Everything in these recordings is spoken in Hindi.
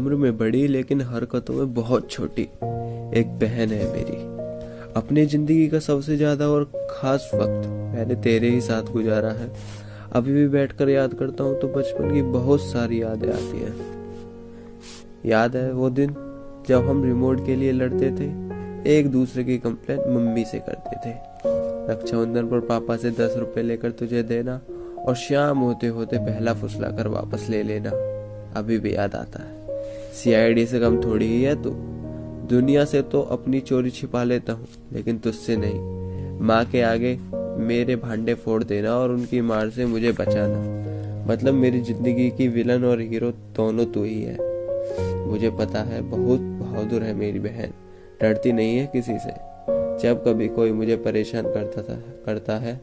उम्र में बड़ी लेकिन हरकतों में बहुत छोटी एक बहन है मेरी। अपनी जिंदगी का सबसे ज्यादा और खास वक्त मैंने तेरे ही साथ गुजारा है। अभी भी बैठकर याद करता हूँ तो बचपन की बहुत सारी यादें आती हैं। याद है वो दिन जब हम रिमोट के लिए लड़ते थे, एक दूसरे की कंप्लेंट मम्मी से करते थे। रक्षाबंधन पर पापा से 10 रुपए लेकर तुझे देना और शाम होते होते पहला फुसला कर वापस ले लेना अभी भी याद आता है। सीआईडी से कम थोड़ी ही है तू। दुनिया से तो अपनी चोरी छिपा लेता हूँ लेकिन तुझसे नहीं। माँ के आगे मेरे भांडे फोड़ देना और उनकी मार से मुझे बचाना, मतलब मेरी जिंदगी की विलन और हीरो दोनों तू ही है। मुझे पता है बहुत बहादुर है मेरी बहन, डरती नहीं है किसी से। जब कभी कोई मुझे परेशान करता है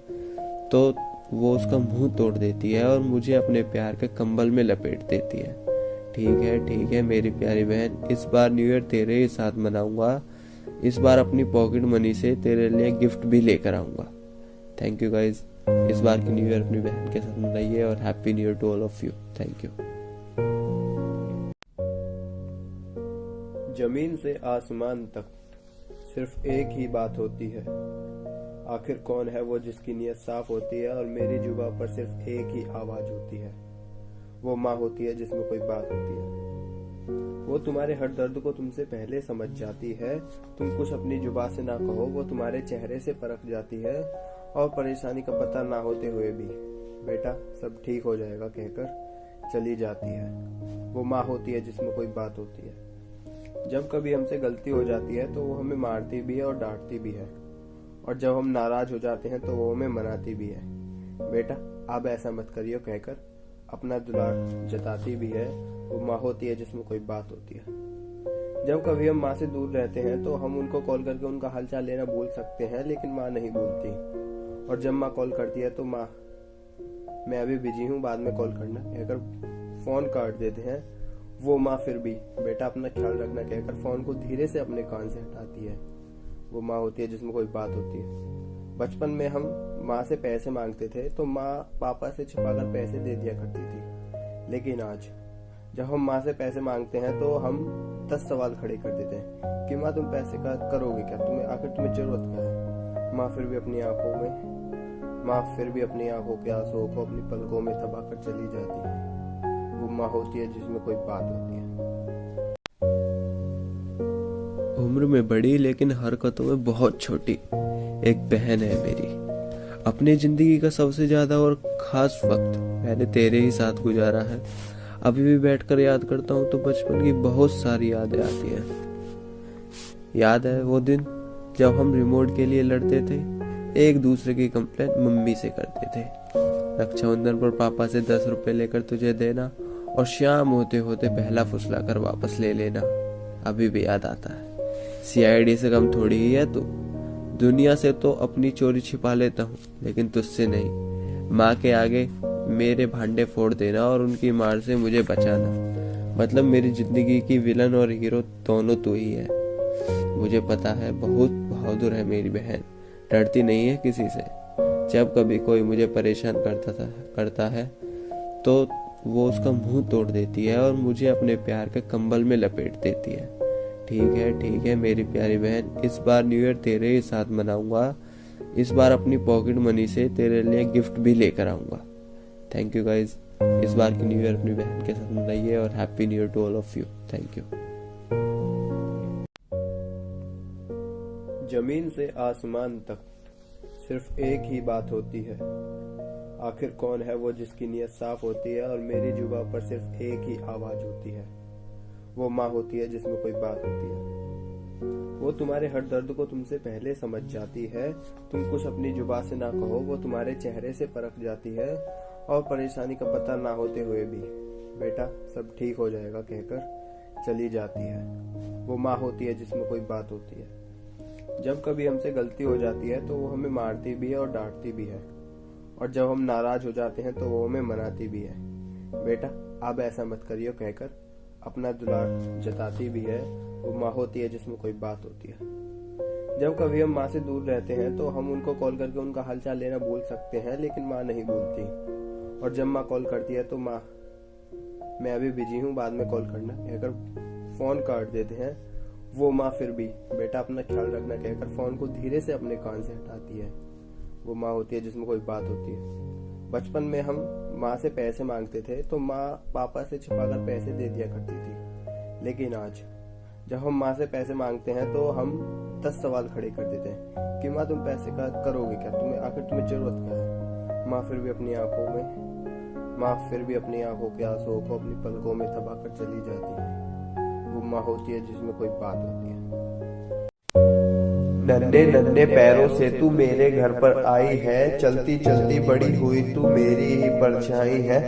तो वो उसका मुंह तोड़ देती है और मुझे अपने प्यार के कंबल में लपेट देती है। ठीक है मेरी प्यारी बहन, इस बार न्यू ईयर तेरे ही साथ मनाऊंगा। इस बार अपनी पॉकेट मनी से तेरे लिए गिफ्ट भी लेकर आऊंगा। Thank you guys. इस बार की न्यू ईयर अपनी बहन के साथ मनाइए और happy new year to all of you. Thank you. जमीन से आसमान तक सिर्फ एक ही बात होती है, आखिर कौन है वो जिसकी नीयत साफ होती है और मेरी जुबान पर सिर्फ एक ही आवाज होती है। वो माँ होती है जिसमें कोई बात होती है। वो तुम्हारे हर दर्द को तुमसे पहले समझ जाती है। तुम कुछ अपनी जुबान से ना कहो, वो तुम्हारे चेहरे से परख जाती है और परेशानी का पता ना होते हुए भी बेटा सब ठीक हो जाएगा कहकर चली जाती है। वो माँ होती है जिसमें कोई बात होती है। जब कभी हमसे गलती हो जाती है तो वो हमें मारती भी है और डांटती भी है, और जब हम नाराज हो जाते हैं तो वो हमें मनाती भी है। बेटा अब ऐसा मत करियो कहकर अपना दुलार जताती भी है। वो माँ होती है जिसमें कोई बात होती है। जब कभी हम माँ से दूर रहते हैं तो हम उनको कॉल करके उनका हालचाल लेना भूल सकते हैं, लेकिन माँ नहीं भूलती। और जब माँ कॉल करती है तो माँ मैं अभी बिजी हूँ, बाद में कॉल करना कहकर फोन काट देते हैं। वो माँ फिर भी बेटा अपना ख्याल रखना कहकर फोन को धीरे से अपने कान से हटाती है। वो माँ होती है जिसमें कोई बात होती है। बचपन में हम माँ से पैसे मांगते थे तो माँ पापा से छिपाकर पैसे दे दिया करती थी, लेकिन आज जब हम माँ से पैसे मांगते हैं तो हम 10 सवाल खड़े कर देते हैं कि माँ तुम पैसे का करोगे क्या, तुम्हें जरूरत क्या है। माँ फिर भी अपनी आंखों के आंसुओं को अपनी पलकों में दबाकर चली जाती है। वो माँ होती है जिसमें कोई बात होती है। उम्र में बड़ी लेकिन हरकतों में बहुत छोटी एक बहन है मेरी। अपनी जिंदगी का सबसे ज्यादा और खास वक्त मैंने तेरे ही साथ गुजारा है। अभी भी बैठकर याद करता हूँ तो बचपन की बहुत सारी यादें आती हैं। याद है वो दिन जब हम रिमोट के लिए लड़ते थे, एक दूसरे की कंप्लेंट मम्मी से करते थे। रक्षाबंधन पर पापा से 10 रुपए लेकर तुझे देना और शाम होते होते पहला फुसला कर वापस ले लेना अभी भी याद आता है। सीआईडी से कम थोड़ी ही है तू। दुनिया से तो अपनी चोरी छिपा लेता हूँ लेकिन तुझसे नहीं। माँ के आगे मेरे भांडे फोड़ देना और उनकी मार से मुझे बचाना, मतलब मेरी जिंदगी की विलन और हीरो दोनों तू ही है। मुझे पता है बहुत बहादुर है मेरी बहन, डरती नहीं है किसी से। जब कभी कोई मुझे परेशान करता है तो वो उसका मुंह तोड़ देती है और मुझे अपने प्यार के कंबल में लपेट देती है। ठीक है मेरी प्यारी बहन, इस बार न्यू ईयर तेरे ही साथ मनाऊंगा। इस बार अपनी पॉकेट मनी से तेरे लिए गिफ्ट भी लेकर आऊंगा। Thank you guys. इस बार की न्यू ईयर अपनी बहन के साथ मनाइए और happy new year to all of you. Thank you. जमीन से आसमान तक सिर्फ एक ही बात होती है, आखिर कौन है वो जिसकी नीयत साफ होती है और मेरी जुबान पर सिर्फ एक ही आवाज होती है। वो माँ होती है जिसमें कोई बात होती है। वो तुम्हारे हर दर्द को तुमसे पहले समझ जाती है। तुम कुछ अपनी जुबान से ना कहो, वो तुम्हारे चेहरे से परख जाती है और परेशानी का पता ना होते हुए भी बेटा सब ठीक हो जाएगा कहकर चली जाती है। वो माँ होती है जिसमें कोई बात होती है। जब कभी हमसे गलती हो जाती है तो वो हमें मारती भी है और डांटती भी है, और जब हम नाराज हो जाते हैं तो वो हमें मनाती भी है। बेटा अब ऐसा मत करियो कहकर अपना दुलार जताती भी है। वो माँ होती है जिसमें कोई बात होती है। जब कभी हम माँ से दूर रहते हैं तो हम उनको कॉल करके उनका हालचाल लेना भूल सकते हैं, लेकिन माँ नहीं भूलती। और जब माँ कॉल करती है तो मैं अभी बिजी हूँ, बाद में कॉल करना कहकर फोन काट देते हैं। वो माँ फिर भी बेटा अपना ख्याल रखना कहकर फोन को धीरे से अपने कान से हटाती है। वो माँ होती है जिसमें कोई बात होती है। बचपन में हम माँ से पैसे मांगते थे तो माँ पापा से छिपाकर पैसे दे दिया करती थी, लेकिन आज जब हम माँ से पैसे मांगते हैं तो हम 10 सवाल खड़े कर देते हैं कि माँ तुम पैसे का करोगे क्या, तुम्हें जरूरत क्या है। माँ फिर भी अपनी आंखों के आंसुओं को अपनी पलकों में दबाकर चली जाती है। वो माँ होती है जिसमें कोई बात होती है। नन्हे नन्हे पैरों से तू मेरे घर पर आई है, चलती चलती बड़ी हुई तू मेरी ही परछाई है।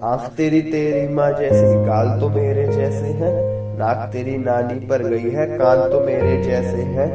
आंख तेरी माँ जैसी, गाल तो मेरे जैसे हैं, नाक तेरी नानी पर गई है, कान तो मेरे जैसे हैं।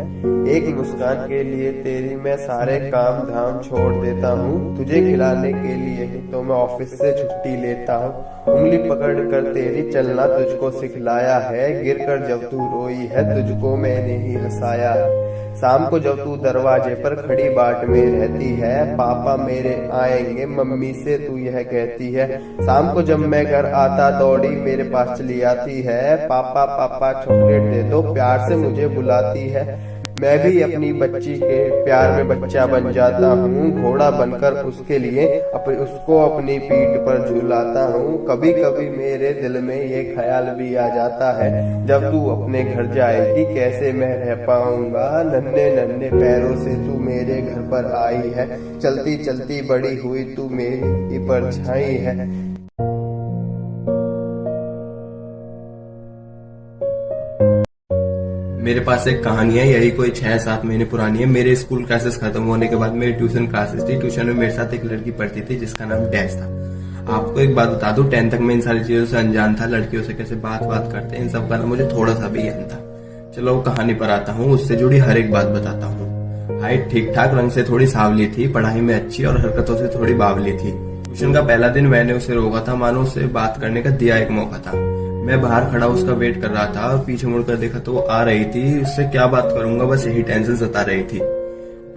एक मुस्कान के लिए तेरी मैं सारे काम धाम छोड़ देता हूँ, तुझे खिलाने के लिए ही तो मैं ऑफिस से छुट्टी लेता हूँ। उंगली पकड़ कर तेरी चलना तुझको सिखलाया है, गिर कर जब तू रोई है तुझको मैंने ही हंसाया है। शाम को जब तू दरवाजे पर खड़ी बाट में रहती है, पापा मेरे आएंगे मम्मी से तू यह कहती है। शाम को जब मैं घर आता दौड़ी मेरे पास चली आती है, पापा पापा चॉकलेट दे दो प्यार से मुझे बुलाती है। मैं भी अपनी बच्ची के प्यार में बच्चा बन जाता हूँ, घोड़ा बनकर उसके लिए उसको अपनी पीठ पर झुलाता हूँ। कभी कभी मेरे दिल में ये ख्याल भी आ जाता है, जब तू अपने घर जाएगी कैसे मैं रह पाऊंगा। नन्हे नन्हे पैरों से तू मेरे घर पर आई है, चलती चलती बड़ी हुई तू मेरी परछाई है। मेरे पास एक कहानी है, यही कोई 6-7 महीने पुरानी है। मेरे स्कूल क्लासेस खत्म होने के बाद मेरी ट्यूशन क्लासेस थी। ट्यूशन में मेरे साथ एक लड़की पढ़ती थी जिसका नाम डैश था। आपको एक बात बता दूं, 10th तक मैं इन सारी चीजों से अनजान था, लड़कियों से कैसे बात करते हैं इन सब का मुझे थोड़ा सा भी ज्ञान था। चलो कहानी पर आता हूँ, उससे जुड़ी हर एक बात बताता हूँ। हाइट ठीक ठाक, रंग से थोड़ी सांवली थी, पढ़ाई में अच्छी और हरकतों से थोड़ी बावली थी। ट्यूशन का पहला दिन मैंने उसे रोका था, मानो उससे बात करने का दिया एक मौका था। मैं बाहर खड़ा उसका वेट कर रहा था और पीछे मुड़कर देखा तो वो आ रही थी। उससे क्या बात करूंगा, बस यही टेंशन सता रही थी।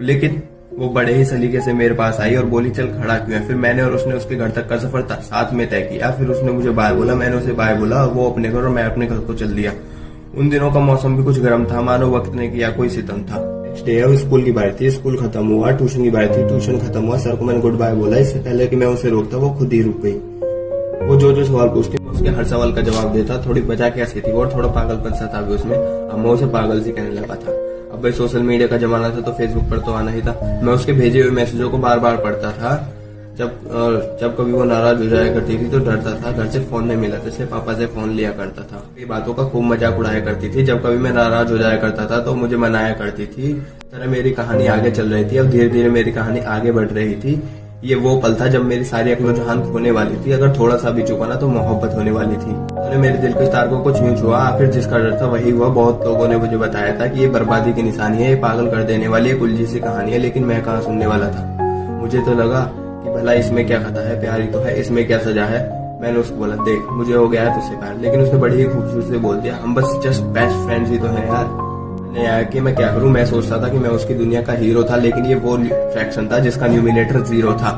लेकिन वो बड़े ही सलीके से मेरे पास आई और बोली चल खड़ा क्यों है। फिर मैंने और उसने उसके घर तक का सफर साथ में तय किया। फिर उसने मुझे बाय बोला, मैंने उसे बाय बोला, वो अपने घर और मैं अपने घर को चल दिया। उन दिनों का मौसम भी कुछ गर्म था, मानो वक्त ने किया कोई सितम था। नेक्स्ट डे स्कूल की बारी थी, स्कूल खत्म हुआ। ट्यूशन की बारी थी, ट्यूशन खत्म हुआ। सर को मैंने गुड बाय बोला। इससे पहले कि मैं उसे रोकता वो खुद ही रुक गई। वो जो सवाल पूछती उसके हर सवाल का जवाब देता। थोड़ी बचा के हंसी थी और थोड़ा पागलपन सा था भी उसमें। अब मैं उसे पागल सी कहने लगा था। अब भाई सोशल मीडिया का जमाना था तो फेसबुक पर तो आना ही था। मैं उसके भेजे हुए मैसेजों को बार बार पढ़ता था। जब कभी वो नाराज हो जाया करती थी तो डरता था, घर से फोन नहीं मिला जैसे पापा से फोन लिया करता था। ये बातों का खूब मजाक उड़ाया करती थी। जब कभी मैं नाराज हो जाया करता था तो मुझे मनाया करती थी। तरह मेरी कहानी आगे चल रही थी। अब धीरे धीरे मेरी कहानी आगे बढ़ रही थी। ये वो पल था जब मेरी सारी अक्ल जहान खोने वाली थी। अगर थोड़ा सा भी चुका ना तो मोहब्बत होने वाली थी। तो मेरे दिल के तार को कुछ यूं छुआ। आखिर जिसका डर था वही हुआ। बहुत लोगों ने मुझे बताया था कि ये बर्बादी की निशानी है, ये पागल कर देने वाली एक उलझी सी कहानी है, लेकिन मैं कहाँ सुनने वाला था। मुझे तो लगा कि भला इसमें क्या खता है, प्यारी तो है, इसमें क्या सजा है। मैंने उसको बोला देख मुझे हो गया है तुझसे प्यार, लेकिन उसने बड़ी ही खूबसूरती से बोल दिया हम बस जस्ट बेस्ट फ्रेंड्स ही तो हैं यार। आया कि मैं क्या करूं। मैं सोचता था कि मैं उसकी दुनिया का हीरो था, लेकिन ये वो फ्रैक्शन था जिसका न्यूमिनेटर 0 था।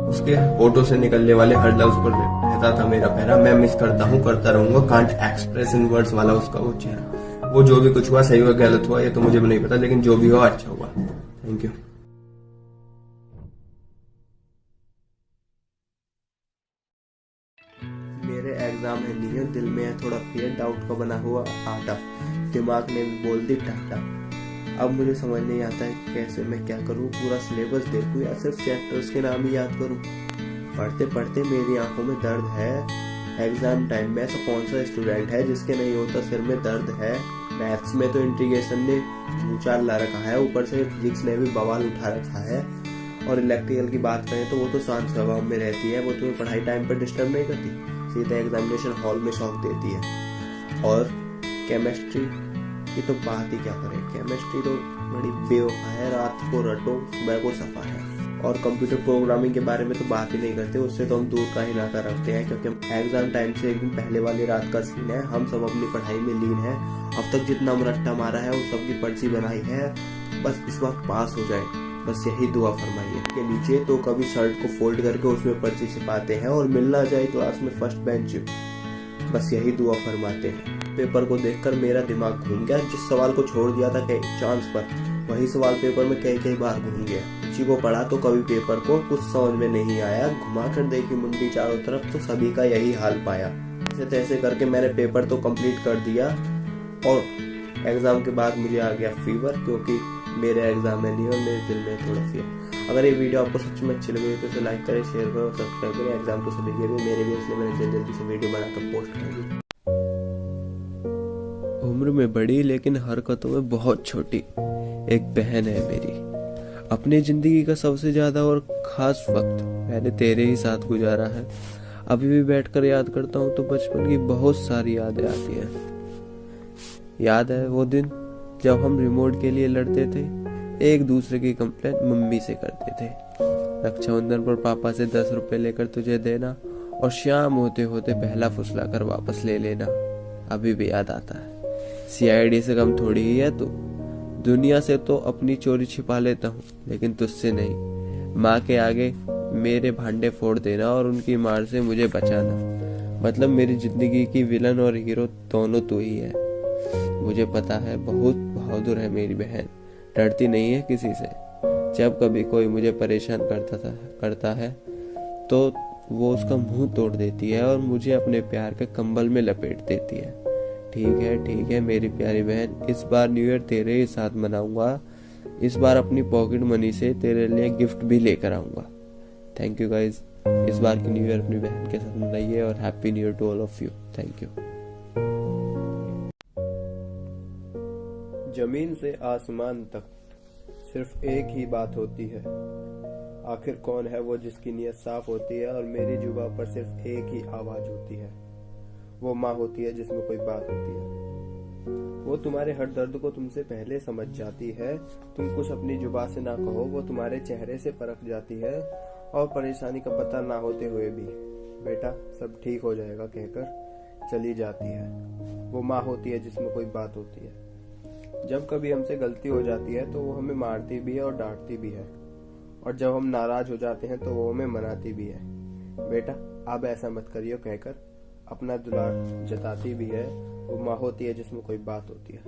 उसके होठों से निकलने वाले हर लफ्ज पर रहता था मेरा पहरा। मैं मिस करता हूँ, करता रहूंगा, कांट एक्सप्रेस इन वर्ड्स वाला उसका वो चेहरा। वो जो भी कुछ हुआ सही हुआ गलत हुआ ये तो मुझे भी नहीं पता, लेकिन जो भी हुआ अच्छा हुआ। Thank you. मेरे एग्जाम है नहीं है, दिल में है थोड़ा फियर, डाउट का बना हुआ आटा, दिमाग ने भी बोल दी टाटा। अब मुझे समझ नहीं आता है कि कैसे मैं क्या करूं, पूरा सिलेबस देखूं या सिर्फ चैप्टर्स के नाम ही याद करूं। पढ़ते पढ़ते मेरी आंखों में दर्द है। एग्जाम टाइम में ऐसा कौन सा स्टूडेंट है जिसके नहीं होता सिर में दर्द है। मैथ्स में तो इंटीग्रेशन ने ऊंचा ला रखा है, ऊपर से फिजिक्स ने भी बवाल उठा रखा है। और इलेक्ट्रिकल की बात करें तो वो तो शांत स्वभाव में रहती है, वो तुम्हें पढ़ाई टाइम पर डिस्टर्ब नहीं करती, सीधा एग्जामिनेशन हॉल में शॉक देती है। और केमिस्ट्री की तो बात ही क्या करें, केमिस्ट्री तो बड़ी बेवफा है, रात को रटो सुबह को सफा है। और कंप्यूटर प्रोग्रामिंग के बारे में तो बात ही नहीं करते, उससे तो हम दूर का ही नाता रखते हैं, क्योंकि एग्जाम टाइम से एक दिन पहले वाली रात का सीन है। हम सब अपनी पढ़ाई में लीन है। अब तक जितना रट्टा मारा है उस सबकी पर्ची बनाई है, बस इस वक्त पास हो जाए, बस यही दुआ फरमाइए। के नीचे तो कभी शर्ट को फोल्ड करके उसमें पर्ची छिपाते हैं और मिलना जाए क्लास में फर्स्ट बेंच। बस यही दुआ फरमाते हैं। पेपर को देखकर मेरा दिमाग घूम गया। जिस सवाल को छोड़ दिया था कई चांस पर, वही सवाल पेपर में कई बार घूम गया। किसी को पढ़ा तो कभी पेपर को कुछ समझ में नहीं आया। घुमा कर देखी मुंडी चारों तरफ तो सभी का यही हाल पाया। ऐसे तैसे करके मैंने पेपर तो कंप्लीट कर दिया और एग्जाम के बाद मुझे आ गया फीवर, क्योंकि मेरे एग्जाम है नहीं और मेरे दिल में थोड़ा सी है। अगर ये वीडियो आपको सच में अच्छी लगी तो इसे लाइक करें, शेयर करें और सब्सक्राइब करें। एग्जाम को सभी के भी मेरे भी, इसलिए मैंने जल्दी से वीडियो बनाकर पोस्ट कर दी। उम्र में बड़ी लेकिन हरकतों में बहुत छोटी एक बहन है मेरी। अपनी जिंदगी का सबसे ज्यादा और खास वक्त मैंने तेरे ही साथ गुजारा है। अभी भी बैठकर याद करता हूँ तो बचपन की बहुत सारी यादें आती हैं। याद है वो दिन जब हम रिमोट के लिए लड़ते थे, एक दूसरे की कंप्लेंट मम्मी से करते थे। रक्षाबंधन पर पापा से 10 रुपए लेकर तुझे देना और शाम होते होते पहला फुसला कर वापस ले लेना अभी भी याद आता है। CID से कम थोड़ी ही है तू। दुनिया से तो अपनी चोरी छिपा लेता हूँ, लेकिन तुझसे नहीं। माँ के आगे मेरे भांडे फोड़ देना और उनकी मार से मुझे बचाना, मतलब मेरी जिंदगी की विलन और हीरो दोनों तू ही है। मुझे पता है बहुत बहादुर है मेरी बहन, डरती नहीं है किसी से। जब कभी कोई मुझे परेशान करता है तो वो उसका मुंह तोड़ देती है और मुझे अपने प्यार के कंबल में लपेट देती है। ठीक है मेरी प्यारी बहन, इस बार न्यू ईयर तेरे ही साथ मनाऊंगा। इस बार अपनी पॉकेट मनी से तेरे लिए गिफ्ट भी लेकर आऊंगा। Thank you guys. इस बार की न्यू ईयर अपनी बहन के साथ मनाइए और happy new year to all of you. Thank you. जमीन से आसमान तक सिर्फ एक ही बात होती है, आखिर कौन है वो जिसकी नीयत साफ होती है और मेरी जुबान पर सिर्फ एक ही आवाज होती है। वो माँ होती है जिसमें कोई बात होती है। वो तुम्हारे हर दर्द को तुमसे पहले समझ जाती है। तुम कुछ अपनी जुबान से ना कहो, वो तुम्हारे चेहरे से परख जाती है और परेशानी का पता ना होते हुए भी बेटा सब ठीक हो जाएगा कहकर चली जाती है। वो माँ होती है जिसमें कोई बात होती है। जब कभी हमसे गलती हो जाती है तो वो हमें मारती भी है और डांटती भी है, और जब हम नाराज हो जाते हैं तो वो हमें मनाती भी है। बेटा अब ऐसा मत करियो कहकर अपना दुलार जताती भी है। वो माँ होती है जिसमें कोई बात होती है।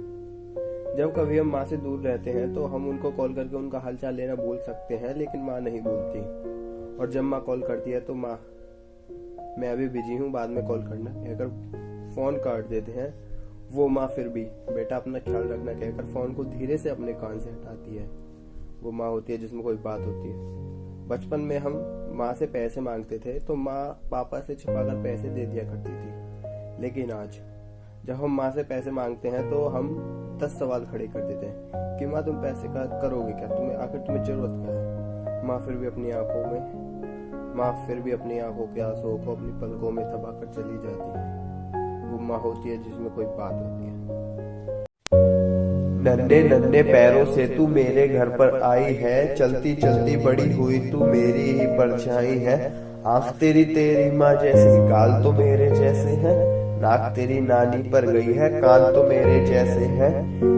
जब कभी हम माँ से दूर रहते हैं तो हम उनको कॉल करके उनका हालचाल लेना भूल सकते हैं, लेकिन माँ नहीं भूलती। और जब माँ कॉल करती है तो माँ मैं अभी बिजी हूँ, बाद में कॉल करना कहकर फोन काट देते हैं। वो माँ फिर भी बेटा अपना ख्याल रखना कहकर फोन को धीरे से अपने कान से हटाती है। वो माँ होती है जिसमें कोई बात होती है। बचपन में हम माँ से पैसे मांगते थे तो माँ पापा से छुपाकर पैसे दे दिया करती थी, लेकिन आज जब हम माँ से पैसे मांगते हैं तो हम 10 सवाल खड़े कर देते हैं कि माँ तुम पैसे का करोगे क्या, तुम्हें जरूरत क्या है। माँ फिर भी अपनी आंखों के आंसुओं को अपनी पलकों में दबाकर चली जाती है। वो माँ होती है जिसमें कोई बात होती है। नन्हे नन्हे पैरों से तू मेरे घर पर आई है, चलती चलती बड़ी हुई तू मेरी ही परछाई है। आंख तेरी माँ जैसी, गाल तो मेरे जैसे हैं, नाक तेरी नानी पर गई है, कान तो मेरे जैसे हैं।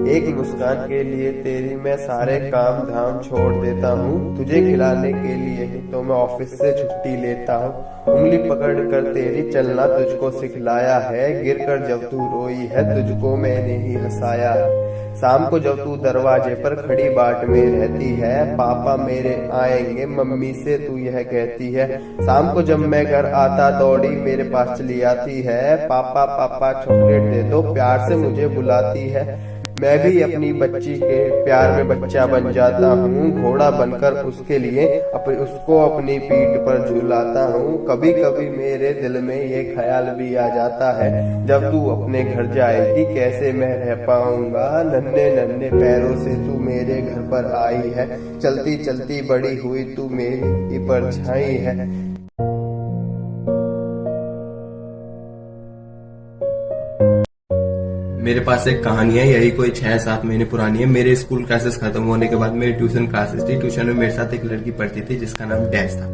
एक मुस्कान के लिए तेरी मैं सारे काम धाम छोड़ देता हूँ, तुझे खिलाने के लिए ही तो मैं ऑफिस से छुट्टी लेता हूँ। उंगली पकड़ कर तेरी चलना तुझको सिखलाया है, गिर कर जब तू रोई है तुझको मैंने ही हंसाया है। शाम को जब तू दरवाजे पर खड़ी बाट में रहती है, पापा मेरे आएंगे मम्मी से तू यह कहती है। शाम को जब मैं घर आता दौड़ी मेरे पास चली आती है, पापा पापा चॉकलेट दे दो प्यार से मुझे बुलाती है। मैं भी अपनी बच्ची के प्यार में बच्चा बन जाता हूँ, घोड़ा बनकर उसके लिए उसको अपनी पीठ पर झुलाता हूँ। कभी कभी मेरे दिल में ये ख्याल भी आ जाता है, जब तू अपने घर जाएगी कैसे मैं रह पाऊंगा। नन्हे नन्हे पैरों से तू मेरे घर पर आई है, चलती चलती बड़ी हुई तू मेरी परछाई है। मेरे पास एक कहानी है, यही कोई 6-7 महीने पुरानी है। मेरे स्कूल क्लासेस खत्म होने के बाद मेरी ट्यूशन क्लासेस थी। ट्यूशन में मेरे साथ एक लड़की पढ़ती थी जिसका नाम डैश था।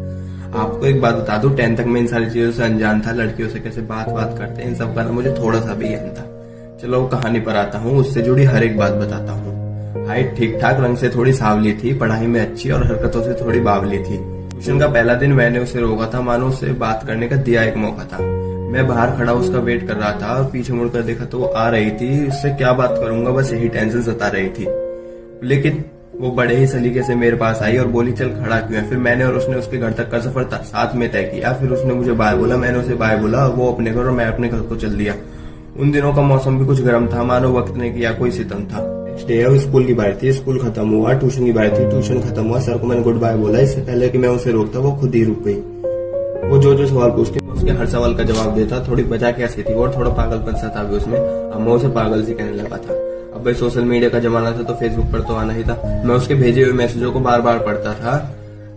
आपको एक बात बता दूं, 10th तक मैं इन सारी चीजों से अनजान था। लड़कियों से कैसे बात करते हैं इन सब का ना मुझे थोड़ा सा भी ज्ञान था। चलो कहानी पर आता हूँ, उससे जुड़ी हर एक बात बताता हूँ। हाइट ठीक ठाक, रंग से थोड़ी सांवली थी, पढ़ाई में अच्छी और हरकतों से थोड़ी बावली थी। ट्यूशन का पहला दिन मैंने उसे रोका था, मानो उसे बात करने का दिया एक मौका था। मैं बाहर खड़ा उसका वेट कर रहा था और पीछे मुड़कर देखा तो वो आ रही थी। उससे क्या बात करूंगा, बस यही टेंशन सता रही थी। लेकिन वो बड़े ही सलीके से मेरे पास आई और बोली चल खड़ा क्यों है। फिर मैंने और उसने उसके घर तक का सफर साथ में तय किया। फिर उसने मुझे बाय बोला, मैंने उसे बाय बोला, वो अपने घर और मैं अपने घर को चल दिया। उन दिनों का मौसम भी कुछ गर्म था, मानो वक्त ने किया कोई सितम था। नेक्स्ट डे स्कूल की बारी थी, स्कूल खत्म हुआ। ट्यूशन की बारी थी, ट्यूशन खत्म हुआ। सर को मैंने गुड बाय बोला। इससे पहले कि मैं उसे रोकता वो खुद ही रुक गई। वो जो सवाल पूछती उसके हर सवाल का जवाब देता। थोड़ी बचा के हंसी थी और थोड़ा पागलपन सा था भी उसमें। अब मैं उसे पागल सी कहने लगा था। अब भाई सोशल मीडिया का जमाना था तो फेसबुक पर तो आना ही था। मैं उसके भेजे हुए मैसेजों को बार बार पढ़ता था।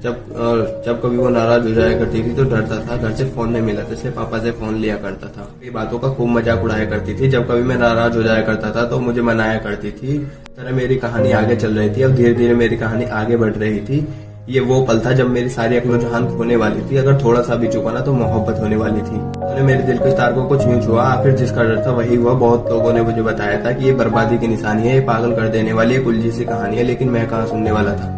जब कभी वो नाराज हो जाया करती थी तो डरता था, घर से फोन नहीं मिला इसलिए पापा से फोन लिया करता था। ये बातों का खूब मजाक उड़ाया करती थी। जब कभी मैं नाराज हो जाया करता था तो मुझे मनाया करती थी। तरह मेरी कहानी आगे चल रही थी। अब धीरे धीरे मेरी कहानी आगे बढ़ रही थी। ये वो पल था जब मेरी सारी अक्ल जहान खोने वाली थी। अगर थोड़ा सा भी चुका ना तो मोहब्बत होने वाली थी। उन्होंने मेरे दिल के तार को कुछ यूं छुआ। आखिर जिसका डर था वही हुआ। बहुत लोगों ने मुझे बताया था कि ये बर्बादी की निशानी है, ये पागल कर देने वाली एक उलझी सी कहानी है, लेकिन मैं कहाँ सुनने वाला था।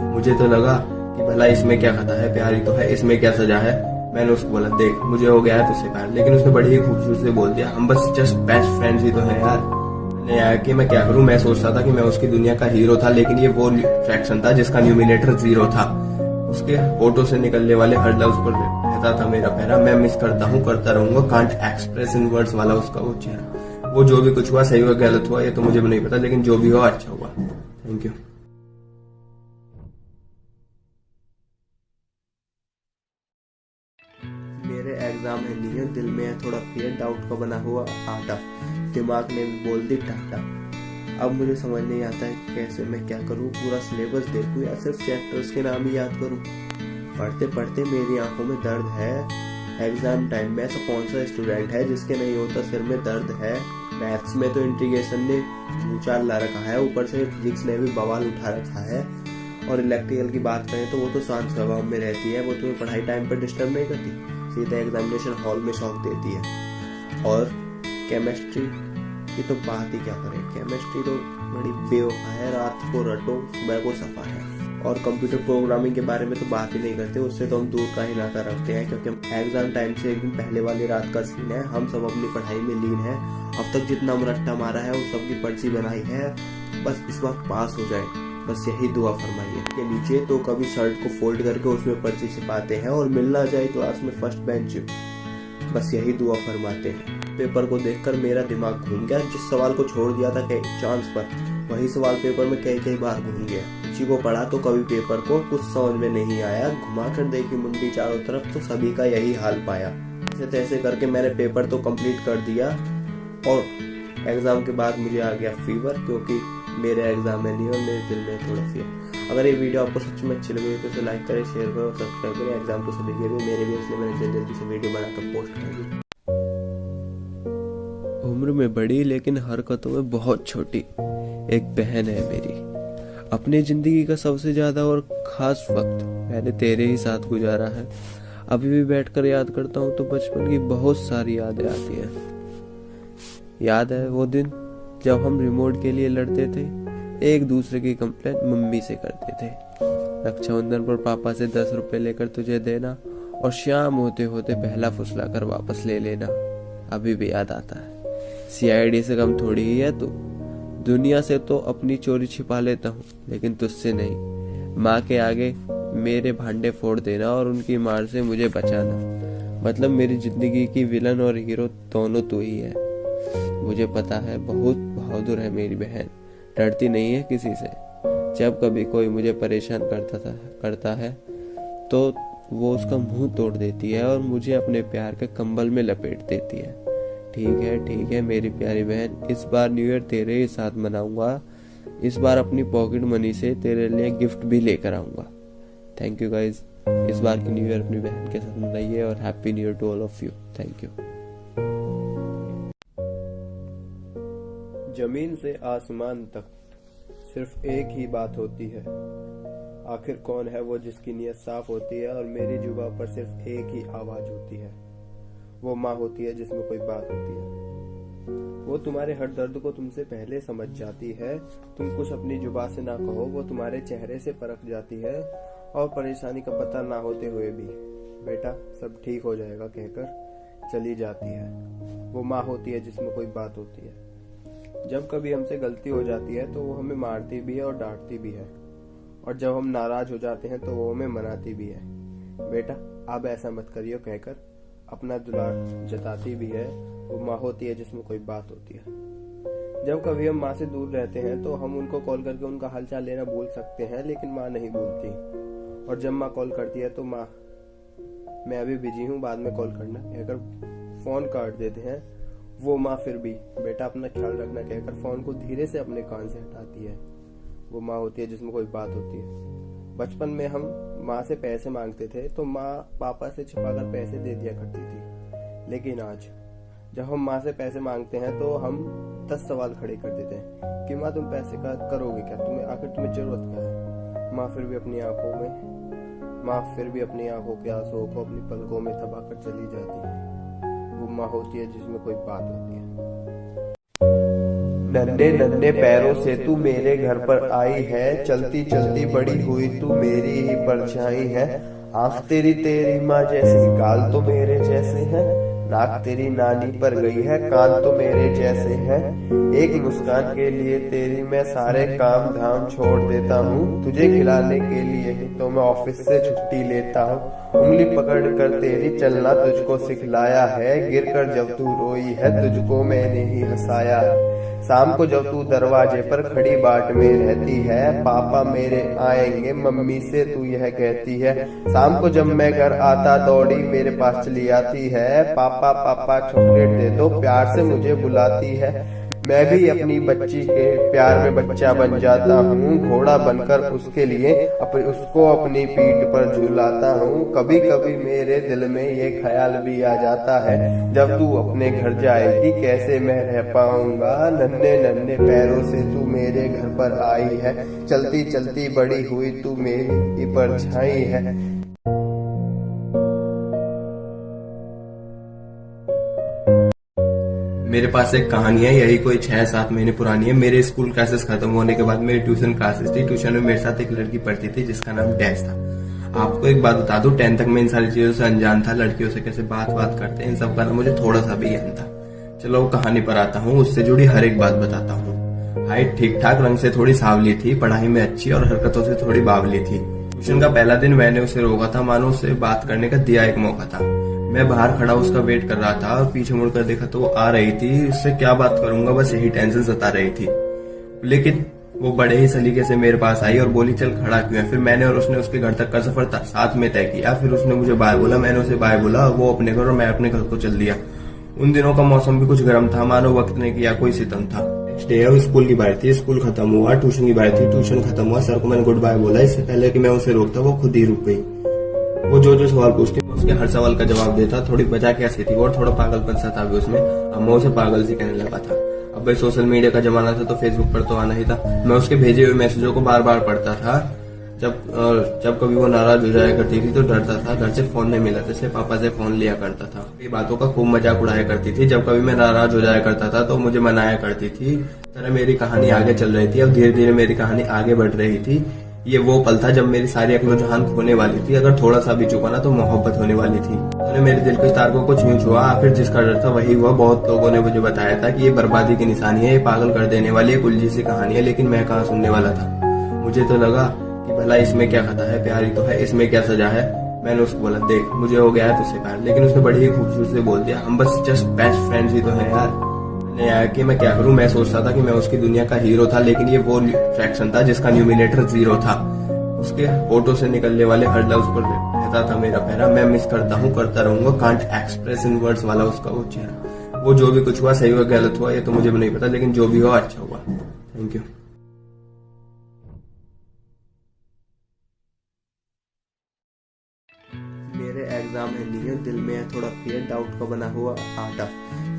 मुझे तो लगा कि भला इसमें क्या खता है, प्यारी तो है, इसमें क्या सजा है। मैंने उसको बोला देख मुझे हो गया है तुझसे प्यार। लेकिन उसने बड़ी ही खूबसूरती से बोल दिया हम बस जस्ट बेस्ट फ्रेंड्स ही तो हैं यार। मैंने आया कि मैं क्या करूं। मैं सोचता था कि मैं उसकी दुनिया का हीरो था, लेकिन ये वो फ्रैक्शन था जिसका न्यूमिनेटर 0 था। उसके होठों से निकलने वाले हर लफ्ज पर रहता था मेरा पहरा। मैं मिस करता हूँ, करता रहूंगा, कांट एक्सप्रेस इन वर्ड्स वाला उसका वो चेहरा। वो जो भी कुछ हुआ सही हुआ गलत हुआ ये तो मुझे भी नहीं पता, लेकिन जो भी हुआ अच्छा हुआ। Thank you. मेरे एग्जाम है नहीं है, दिल में है थोड़ा फियर, डाउट का बना हुआ आटा, दिमाग ने भी बोल दी टाटा। अब मुझे समझ नहीं आता है कि कैसे मैं क्या करूं। पूरा सिलेबस देखूं या सिर्फ चैप्टर्स के नाम ही याद करूं। पढ़ते पढ़ते मेरी आंखों में दर्द है। एग्जाम टाइम में ऐसा कौन सा स्टूडेंट है जिसके नहीं होता सिर में दर्द है। मैथ्स में तो इंटीग्रेशन ने ऊंचा ला रखा है, ऊपर से फिजिक्स ने भी बवाल उठा रखा है। और इलेक्ट्रिकल की बात करें तो वो तो शांत स्वभाव में रहती है। वो तुम्हें पढ़ाई टाइम पर डिस्टर्ब नहीं करती, सीधा एग्जामिनेशन हॉल में शॉक देती है। और केमिस्ट्री की तो बात ही क्या करें। केमिस्ट्री तो बड़ी बेवफा है, रात को रटो सुबह को सफा है। और कंप्यूटर प्रोग्रामिंग के बारे में तो बात ही नहीं करते, उससे तो हम दूर का ही नाता रखते हैं, क्योंकि एग्जाम टाइम से एक दिन पहले वाली रात का सीन है। हम सब अपनी पढ़ाई में लीन है। अब तक जितना रट्टा मारा है उस सबकी पर्ची बनाई है, बस इस वक्त पास हो जाए, बस यही दुआ फरमाइए। के नीचे तो कभी शर्ट को फोल्ड करके उसमें पर्ची छिपाते हैं और मिलना जाए क्लास में फर्स्ट बेंच, बस यही दुआ फरमाते हैं। पेपर को देखकर मेरा दिमाग घूम गया। जिस सवाल को छोड़ दिया था कई चांस पर, वही सवाल पेपर में कई बार घूम गया। किसी को पढ़ा तो कभी पेपर को कुछ समझ में नहीं आया। घुमा कर देखी मुंडी चारों तरफ तो सभी का यही हाल पाया। ऐसे तैसे करके मैंने पेपर तो कंप्लीट कर दिया। और एग्जाम के बाद मुझे आ गया फीवर, क्योंकि मेरे एग्जाम है नहीं और मेरे दिल में थोड़ा फियर। अगर ये वीडियो आपको सच में अच्छी लगी तो इसे लाइक करें, शेयर करें और सब्सक्राइब करें। एग्जाम तो सभी के लिए, मेरे भी, इसलिए मैंने जल्दी से वीडियो बनाकर पोस्ट कर दी। उम्र में बड़ी लेकिन हरकतों में बहुत छोटी एक बहन है मेरी। अपनी जिंदगी का सबसे ज्यादा और खास वक्त मैंने तेरे ही साथ गुजारा है। अभी भी बैठकर याद करता हूँ तो बचपन की बहुत सारी यादें आती हैं। याद है वो दिन जब हम रिमोट के लिए लड़ते थे, एक दूसरे की कंप्लेंट मम्मी से करते थे। रक्षाबंधन पर पापा से 10 रुपए लेकर तुझे देना और शाम होते होते पहला फुसला कर वापस ले लेना अभी भी याद आता है। CID से कम थोड़ी ही है तू। दुनिया से तो अपनी चोरी छिपा लेता हूँ, लेकिन तुझसे नहीं। माँ के आगे मेरे भांडे फोड़ देना और उनकी मार से मुझे बचाना, मतलब मेरी जिंदगी की विलन और हीरो दोनों तू ही है। मुझे पता है बहुत बहादुर है मेरी बहन, डरती नहीं है किसी से। जब कभी कोई मुझे परेशान करता है तो वो उसका मुंह तोड़ देती है और मुझे अपने प्यार के कंबल में लपेट देती है। ठीक है मेरी प्यारी बहन, इस बार न्यू ईयर तेरे ही साथ मनाऊंगा। इस बार अपनी पॉकेट मनी से तेरे लिए गिफ्ट भी लेकर आऊंगा। Thank you guys. इस बार की न्यू ईयर अपनी बहन के साथ मनाइए और happy new year to all of you. Thank you. जमीन से आसमान तक सिर्फ एक ही बात होती है, आखिर कौन है वो जिसकी नीयत साफ होती है और मेरी जुबान पर सिर्फ एक ही आवाज होती है। वो माँ होती है जिसमें कोई बात होती है। वो तुम्हारे हर दर्द को तुमसे पहले समझ जाती है। तुम कुछ अपनी जुबान से ना कहो, वो तुम्हारे चेहरे से परख जाती है। और परेशानी का पता ना होते हुए भी बेटा सब ठीक हो जाएगा कहकर चली जाती है। वो माँ होती है जिसमें कोई बात होती है। जब कभी हमसे गलती हो जाती है तो वो हमें मारती भी है और डांटती भी है, और जब हम नाराज हो जाते हैं तो वो हमें मनाती भी है। बेटा अब ऐसा मत करियो कहकर अपना दुलार जताती भी है। वो माँ होती है जिसमें कोई बात होती है। जब कभी हम माँ से दूर रहते हैं तो हम उनको कॉल करके उनका हालचाल लेना भूल सकते हैं, लेकिन माँ नहीं भूलती। और जब माँ कॉल करती है तो माँ मैं अभी बिजी हूँ, बाद में कॉल करना कहकर फोन काट देते हैं। वो माँ फिर भी बेटा अपना ख्याल रखना कहकर फोन को धीरे से अपने कान से हटाती है। वो माँ होती है जिसमें कोई बात होती है। बचपन में हम माँ से पैसे मांगते थे तो माँ पापा से छिपाकर पैसे दे दिया करती थी, लेकिन आज जब हम माँ से पैसे मांगते हैं तो हम 10 सवाल खड़े कर देते हैं कि माँ तुम पैसे का करोगे क्या, तुम्हें जरूरत क्या है। माँ फिर भी अपनी आंखों के आंसुओं को अपनी पलकों में दबाकर चली जाती है। वो माँ होती है जिसमें कोई बात होती है। नन्हे नन्हे पैरों से तू मेरे घर पर आई है, चलती चलती बड़ी हुई तू मेरी ही परछाई है। आंख तेरी माँ जैसी, गाल तो मेरे जैसे हैं, नाक तेरी नानी पर गई है, कान तो मेरे जैसे हैं। एक मुस्कान के लिए तेरी मैं सारे काम धाम छोड़ देता हूँ, तुझे खिलाने के लिए ही तो मैं ऑफिस से छुट्टी लेता हूँ। उंगली पकड़ कर तेरी चलना तुझको सिखलाया है, गिर कर जब तू रोई है तुझको मैंने ही हंसाया है। शाम को जब तू दरवाजे पर खड़ी बाट में रहती है, पापा मेरे आएंगे मम्मी से तू यह कहती है। शाम को जब मैं घर आता दौड़ी मेरे पास चली आती है, पापा पापा चॉकलेट दे दो प्यार से मुझे बुलाती है। मैं भी अपनी बच्ची के प्यार में बच्चा बन जाता हूँ, घोड़ा बनकर उसके लिए उसको अपनी पीठ पर झुलाता हूँ। कभी कभी मेरे दिल में ये ख्याल भी आ जाता है, जब तू अपने घर जाएगी कैसे मैं रह पाऊंगा। नन्हे नन्हे पैरों से तू मेरे घर पर आई है, चलती चलती बड़ी हुई तू मेरी परछाई है। मेरे पास एक कहानी है, यही कोई 6-7 महीने पुरानी है। मेरे स्कूल क्लासेस खत्म होने के बाद मेरी ट्यूशन क्लासेस थी। ट्यूशन में मेरे साथ एक लड़की पढ़ती थी जिसका नाम डैश था। आपको एक बात बता दूं, 10th तक मैं इन सारी चीजों से अनजान था। लड़कियों से कैसे बात करते हैं इन सब का मुझे थोड़ा सा भी ज्ञान था। चलो कहानी पर आता हूँ, उससे जुड़ी हर एक बात बताता हूँ। हाइट ठीक ठाक, रंग से थोड़ी सांवली थी, पढ़ाई में अच्छी और हरकतों से थोड़ी बावली थी। ट्यूशन का पहला दिन मैंने उसे रोका था, मानो उससे बात करने का दिया एक मौका था। मैं बाहर खड़ा उसका वेट कर रहा था और पीछे मुड़कर देखा तो वो आ रही थी। उससे क्या बात करूंगा, बस यही टेंशन सता रही थी। लेकिन वो बड़े ही सलीके से मेरे पास आई और बोली चल खड़ा क्यों है। फिर मैंने और उसने उसके घर तक का सफर साथ में तय किया। फिर उसने मुझे बाय बोला, मैंने उसे बाय बोला, वो अपने घर और मैं अपने घर को चल दिया। उन दिनों का मौसम भी कुछ गर्म था, मानो वक्त ने किया कोई सितम था। नेक्स्ट डे स्कूल की बारी थी, स्कूल खत्म हुआ। ट्यूशन की बारी थी, ट्यूशन खत्म हुआ। सर को मैंने गुड बाय बोला। इससे पहले कि मैं उसे रोकता वो खुद ही रुक गई। वो जो सवाल पूछती उसके हर सवाल का जवाब देता। थोड़ी बचा के हंसी थी और थोड़ा पागलपन सा था भी उसमें। अब मैं उसे पागल सी कहने लगा था। अब भाई सोशल मीडिया का जमाना था तो फेसबुक पर तो आना ही था। मैं उसके भेजे हुए मैसेजों को बार बार पढ़ता था। जब कभी वो नाराज हो जाया करती थी तो डरता था, घर से फोन नहीं मिला जैसे पापा से फोन लिया करता था। ये बातों का खूब मजाक उड़ाया करती थी। जब कभी मैं नाराज हो जाया करता था तो मुझे मनाया करती थी। तरह मेरी कहानी आगे चल रही थी। अब धीरे धीरे मेरी कहानी आगे बढ़ रही थी। ये वो पल था जब मेरी सारी अक्ल जहान खोने वाली थी। अगर थोड़ा सा भी चुका ना तो मोहब्बत होने वाली थी। उन्होंने मेरे दिल के तार को कुछ यूं छुआ। आखिर जिसका डर था वही हुआ। बहुत लोगों ने मुझे बताया था कि ये बर्बादी की निशानी है, ये पागल कर देने वाली एक उलझी सी कहानी है, लेकिन मैं कहाँ सुनने वाला था। मुझे तो लगा कि भला इसमें क्या खता है, प्यारी तो है, इसमें क्या सजा है। मैंने उसको बोला देख मुझे हो गया है तुझसे प्यार, लेकिन उसने बड़ी ही खूबसूरती से बोल दिया हम बस जस्ट बेस्ट फ्रेंड्स ही तो हैं यार। मैंने आया कि मैं क्या करूं। मैं सोचता था कि मैं उसकी दुनिया का हीरो था, लेकिन ये वो फ्रैक्शन था जिसका न्यूमिनेटर 0 था। उसके होठों से निकलने वाले हर लफ्ज पर रहता था मेरा पहरा। मैं मिस करता हूँ, करता रहूंगा, कांट एक्सप्रेस इन वर्ड्स वाला उसका वो चेहरा। वो जो भी कुछ हुआ सही हुआ गलत हुआ ये तो मुझे भी नहीं पता, लेकिन जो भी हुआ अच्छा हुआ। Thank you. मेरे एग्जाम है नहीं है, दिल में है थोड़ा फियर, डाउट का बना हुआ आटा,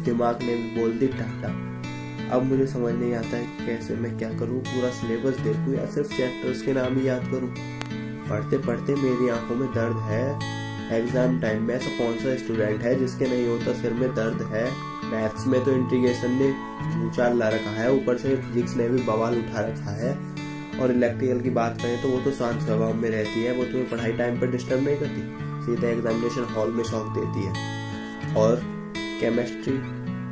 दिमाग ने भी बोल दी टाटा। अब मुझे समझ नहीं आता है कि कैसे मैं क्या करूं, पूरा सिलेबस देखूं या सिर्फ चैप्टर्स के नाम ही याद करूं। पढ़ते पढ़ते मेरी आंखों में दर्द है। एग्जाम टाइम में ऐसा कौन सा स्टूडेंट है जिसके नहीं होता सिर में दर्द है। मैथ्स में तो इंटीग्रेशन ने ऊंचा ला रखा है, ऊपर से फिजिक्स ने भी बवाल उठा रखा है। और इलेक्ट्रिकल की बात करें तो वो तो शांत स्वभाव में रहती है, वो तुम्हें पढ़ाई टाइम पर डिस्टर्ब नहीं करती, सीधा एग्जामिनेशन हॉल में शॉक देती है। और केमिस्ट्री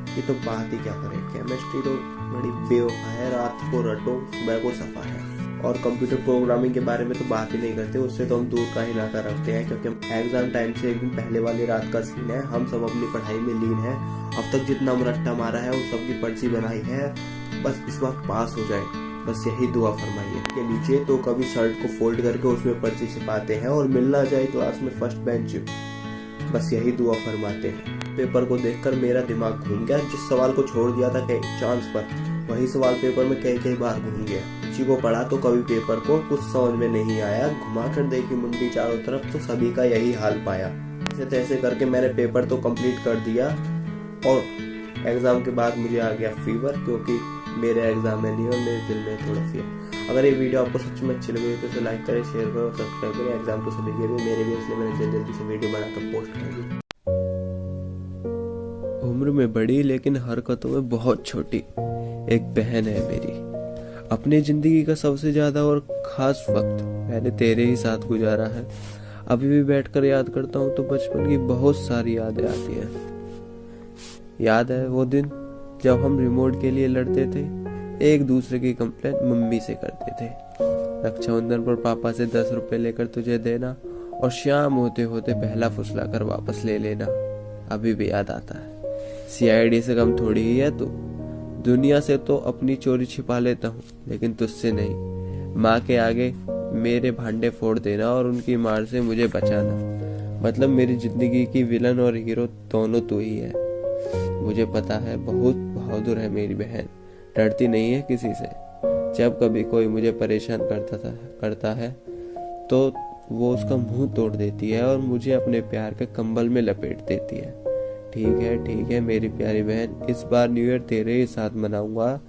की तो बात ही क्या करें। केमिस्ट्री तो बड़ी बेवफा है, रात को रटो सुबह को सफा है। और कंप्यूटर प्रोग्रामिंग के बारे में तो बात ही नहीं करते, उससे तो हम दूर का ही नाता रखते हैं, क्योंकि हम एग्जाम टाइम से एक दिन पहले वाली रात का सीन है। हम सब अपनी पढ़ाई में लीन है। अब तक जितना रट्टा मारा है उस सबकी पर्ची बनाई है, बस इस बार पास हो जाए, बस यही दुआ फरमाइए। के नीचे तो कभी शर्ट को फोल्ड करके उसमें पर्ची छिपाते हैं और मिलना जाए क्लास में फर्स्ट बेंच, बस यही दुआ फरमाते हैं। पेपर को देखकर मेरा दिमाग घूम गया। जिस सवाल को छोड़ दिया था कई चांस पर, वही सवाल पेपर में कई बार घूम गया। किसी को पढ़ा तो कभी पेपर को कुछ समझ में नहीं आया। घुमा कर देखी मुंडी चारों तरफ तो सभी का यही हाल पाया। ऐसे तैसे करके मैंने पेपर तो कंप्लीट कर दिया और एग्जाम के बाद मुझे आ गया फीवर, क्योंकि मेरे एग्जाम है नहीं और मेरे दिल में थोड़ा फियर। अगर ये वीडियो आपको सच में अच्छी लगी तो इसे लाइक करें, शेयर करें और सब्सक्राइब करें। एग्जाम तो सभी के भी, मेरे भी, इसलिए मैंने जल्दी से वीडियो बनाकर पोस्ट कर दी। उम्र में बड़ी लेकिन हरकतों में बहुत छोटी एक बहन है मेरी। अपनी जिंदगी का सबसे ज्यादा और खास वक्त मैंने तेरे ही साथ गुजारा है। अभी भी बैठकर याद करता हूँ तो बचपन की बहुत सारी यादें आती हैं। याद है वो दिन जब हम रिमोट के लिए लड़ते थे, एक दूसरे की कंप्लेंट मम्मी से करते थे। रक्षाबंधन पर पापा से 10 रुपए लेकर तुझे देना और शाम होते होते पहला फुसला कर वापस ले लेना अभी भी याद आता है। CID से कम थोड़ी ही है तू। दुनिया से तो अपनी चोरी छिपा लेता हूँ, लेकिन तुझसे नहीं। माँ के आगे मेरे भांडे फोड़ देना और उनकी मार से मुझे बचाना, मतलब मेरी जिंदगी की विलन और हीरो दोनों तू ही है। मुझे पता है बहुत बहादुर है मेरी बहन, डरती नहीं है किसी से। जब कभी कोई मुझे परेशान करता है तो वो उसका मुंह तोड़ देती है और मुझे अपने प्यार के कंबल में लपेट देती है। ठीक है मेरी प्यारी बहन, इस बार न्यू ईयर तेरे ही साथ मनाऊंगा।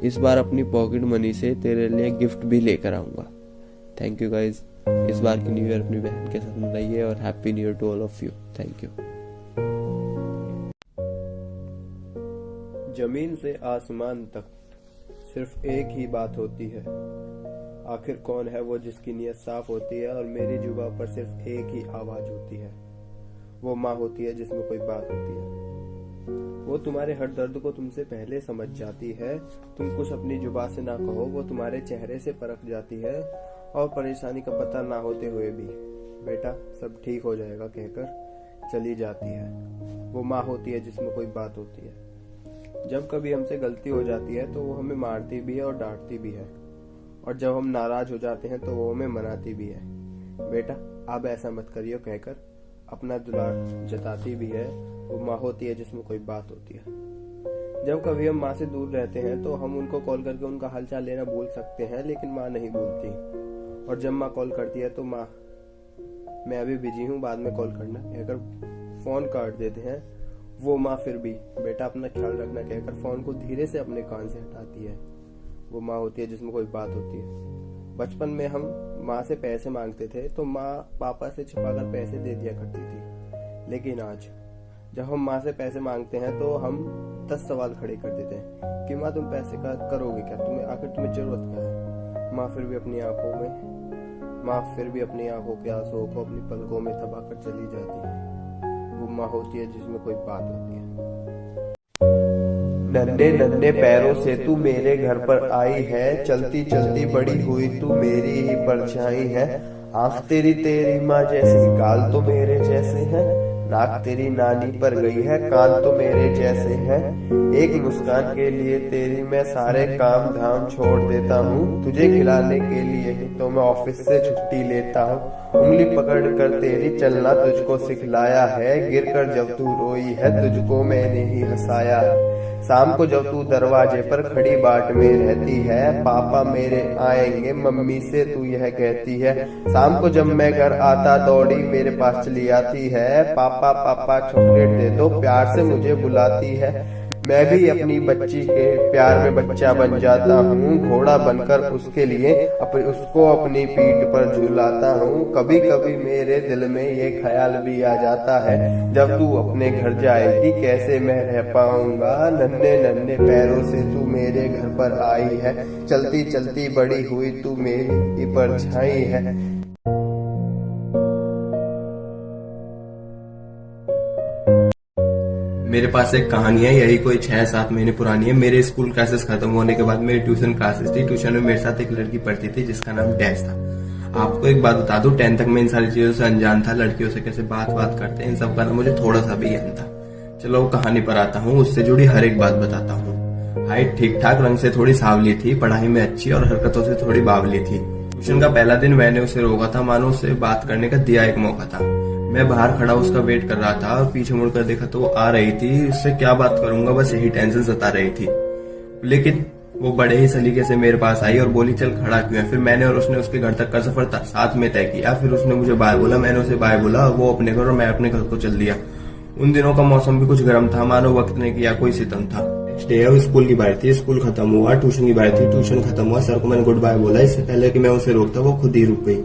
इस बार अपनी पॉकेट मनी से तेरे लिए गिफ्ट भी लेकर आऊंगा। Thank you guys. इस बार की न्यू ईयर अपनी बहन के साथ मनाइए और happy new year to all of you. Thank you. जमीन से आसमान तक सिर्फ एक ही बात होती है, आखिर कौन है वो जिसकी नीयत साफ होती है और मेरी जुबान पर सिर्फ एक ही आवाज होती है, वो माँ होती है जिसमें कोई बात होती है। वो तुम्हारे हर दर्द को तुमसे पहले समझ जाती है। तुम कुछ अपनी जुबान से ना कहो, वो तुम्हारे चेहरे से परख जाती है और परेशानी का पता ना होते हुए भी बेटा सब ठीक हो जाएगा कहकर चली जाती है। वो माँ होती है जिसमें कोई बात होती है। जब कभी हमसे गलती हो जाती है तो वो हमें मारती भी है और डांटती भी है, और जब हम नाराज हो जाते हैं तो वो हमें मनाती भी है। बेटा अब ऐसा मत करियो कहकर अपना दुलार जताती भी है। वो माँ होती है जिसमें कोई बात होती है। जब कभी हम माँ से दूर रहते हैं तो हम उनको कॉल करके उनका हालचाल लेना भूल सकते हैं, लेकिन माँ नहीं भूलती। और जब माँ कॉल करती है तो माँ मैं अभी बिजी हूँ, बाद में कॉल करना कहकर फोन काट देते हैं। वो माँ फिर भी बेटा अपना ख्याल रखना कहकर फोन को धीरे से अपने कान से हटाती है। वो माँ होती है जिसमें कोई बात होती है। बचपन में हम माँ से पैसे मांगते थे तो माँ पापा से छुपाकर पैसे दे दिया करती थी, लेकिन आज जब हम माँ से पैसे मांगते हैं तो हम 10 सवाल खड़े कर देते हैं कि माँ तुम पैसे का करोगे क्या, तुम्हें जरूरत क्या है। माँ फिर भी अपनी आंखों के आंसुओं को अपनी पलकों में दबाकर चली जाती है। वो माँ होती है जिसमें कोई बात होती है। नन्हे नन्हे पैरों से तू मेरे घर पर आई है, चलती चलती बड़ी हुई तू मेरी ही परछाई है। आंख तेरी माँ जैसी, गाल तो मेरे जैसे हैं, नाक तेरी नानी पर गई है, कान तो मेरे जैसे हैं। एक मुस्कान के लिए तेरी मैं सारे काम धाम छोड़ देता हूँ, तुझे खिलाने के लिए ही तो मैं ऑफिस से छुट्टी लेता हूँ। उंगली पकड़ कर तेरी चलना तुझको सिखलाया है, गिर कर जब तू रोई है तुझको मैंने ही हंसाया है। शाम को जब तू दरवाजे पर खड़ी बाट में रहती है, पापा मेरे आएंगे मम्मी से तू यह कहती है। शाम को जब मैं घर आता दौड़ी मेरे पास चली आती है, पापा पापा चॉकलेट दे दो प्यार से मुझे बुलाती है। मैं भी अपनी बच्ची के प्यार में बच्चा बन जाता हूँ, घोड़ा बनकर उसके लिए उसको अपनी पीठ पर झुलाता हूँ। कभी कभी मेरे दिल में ये ख्याल भी आ जाता है, जब तू अपने घर जाएगी कैसे मैं रह पाऊंगा। नन्हे नन्हे पैरों से तू मेरे घर पर आई है, चलती चलती बड़ी हुई तू मेरी परछाई है। मेरे पास एक कहानी है, यही कोई 6-7 महीने पुरानी है। मेरे स्कूल क्लासेस खत्म होने के बाद मेरी ट्यूशन क्लासेस थी। ट्यूशन में मेरे साथ एक लड़की पढ़ती थी जिसका नाम डैश था। आपको एक बात बता दूं, 10th तक मैं इन सारी चीजों से अनजान था। लड़कियों से कैसे बात करते हैं इन सब का ना मुझे थोड़ा सा भी ज्ञान था। चलो कहानी पर आता हूँ, उससे जुड़ी हर एक बात बताता हूँ। हाइट ठीक ठाक, रंग से थोड़ी सांवली थी, पढ़ाई में अच्छी और हरकतों से थोड़ी बावली थी। ट्यूशन का पहला दिन मैंने उसे रोका था, मानो उससे बात करने का दिया एक मौका था। मैं बाहर खड़ा उसका वेट कर रहा था और पीछे मुड़कर देखा तो वो आ रही थी। उससे क्या बात करूंगा, बस यही टेंशन सता रही थी। लेकिन वो बड़े ही सलीके से मेरे पास आई और बोली चल खड़ा क्यों है। फिर मैंने और उसने उसके घर तक का सफर साथ में तय किया। फिर उसने मुझे बाय बोला, मैंने उसे बाय बोला। वो अपने घर और मैं अपने घर को चल दिया। उन दिनों का मौसम भी कुछ गर्म था, मानो वक्त ने किया कोई सितम था। नेक्स्ट डे स्कूल की बारी थी, स्कूल खत्म हुआ। ट्यूशन की बारी थी, ट्यूशन खत्म हुआ। सर को मैंने गुड बाय बोला। इससे पहले कि मैं उसे रोकता वो खुद ही रुक गई।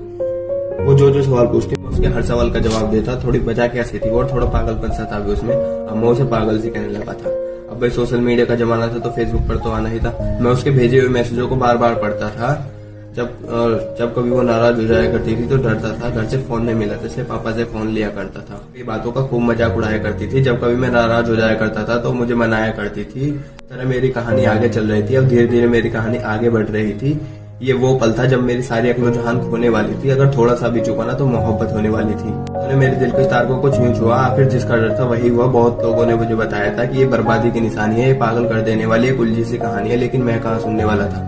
वो जो सवाल पूछती उसके हर सवाल का जवाब देता। थोड़ी बचा के हंसी थी और थोड़ा पागलपन सा था भी उसमें। अब मैं उसे पागल सी कहने लगा था। अब भाई सोशल मीडिया का जमाना था तो फेसबुक पर तो आना ही था। मैं उसके भेजे हुए मैसेजों को बार बार पढ़ता था। जब कभी वो नाराज हो जाया करती थी तो डरता था। घर से फोन नहीं मिला, जैसे पापा से फोन लिया करता था। ये बातों का खूब मजाक उड़ाया करती थी। जब कभी मैं नाराज हो जाया करता था तो मुझे मनाया करती थी। तरह मेरी कहानी आगे चल रही थी। अब धीरे धीरे मेरी कहानी आगे बढ़ रही थी। ये वो पल था जब मेरी सारी अक्ल जहान खोने वाली थी। अगर थोड़ा सा भी चुका ना तो मोहब्बत होने वाली थी। उन्होंने मेरे दिल के तार को कुछ यूं छुआ। आखिर जिसका डर था वही हुआ। बहुत लोगों ने मुझे बताया था कि ये बर्बादी की निशानी है, ये पागल कर देने वाली एक उलझी सी कहानी है। लेकिन मैं कहाँ सुनने वाला था।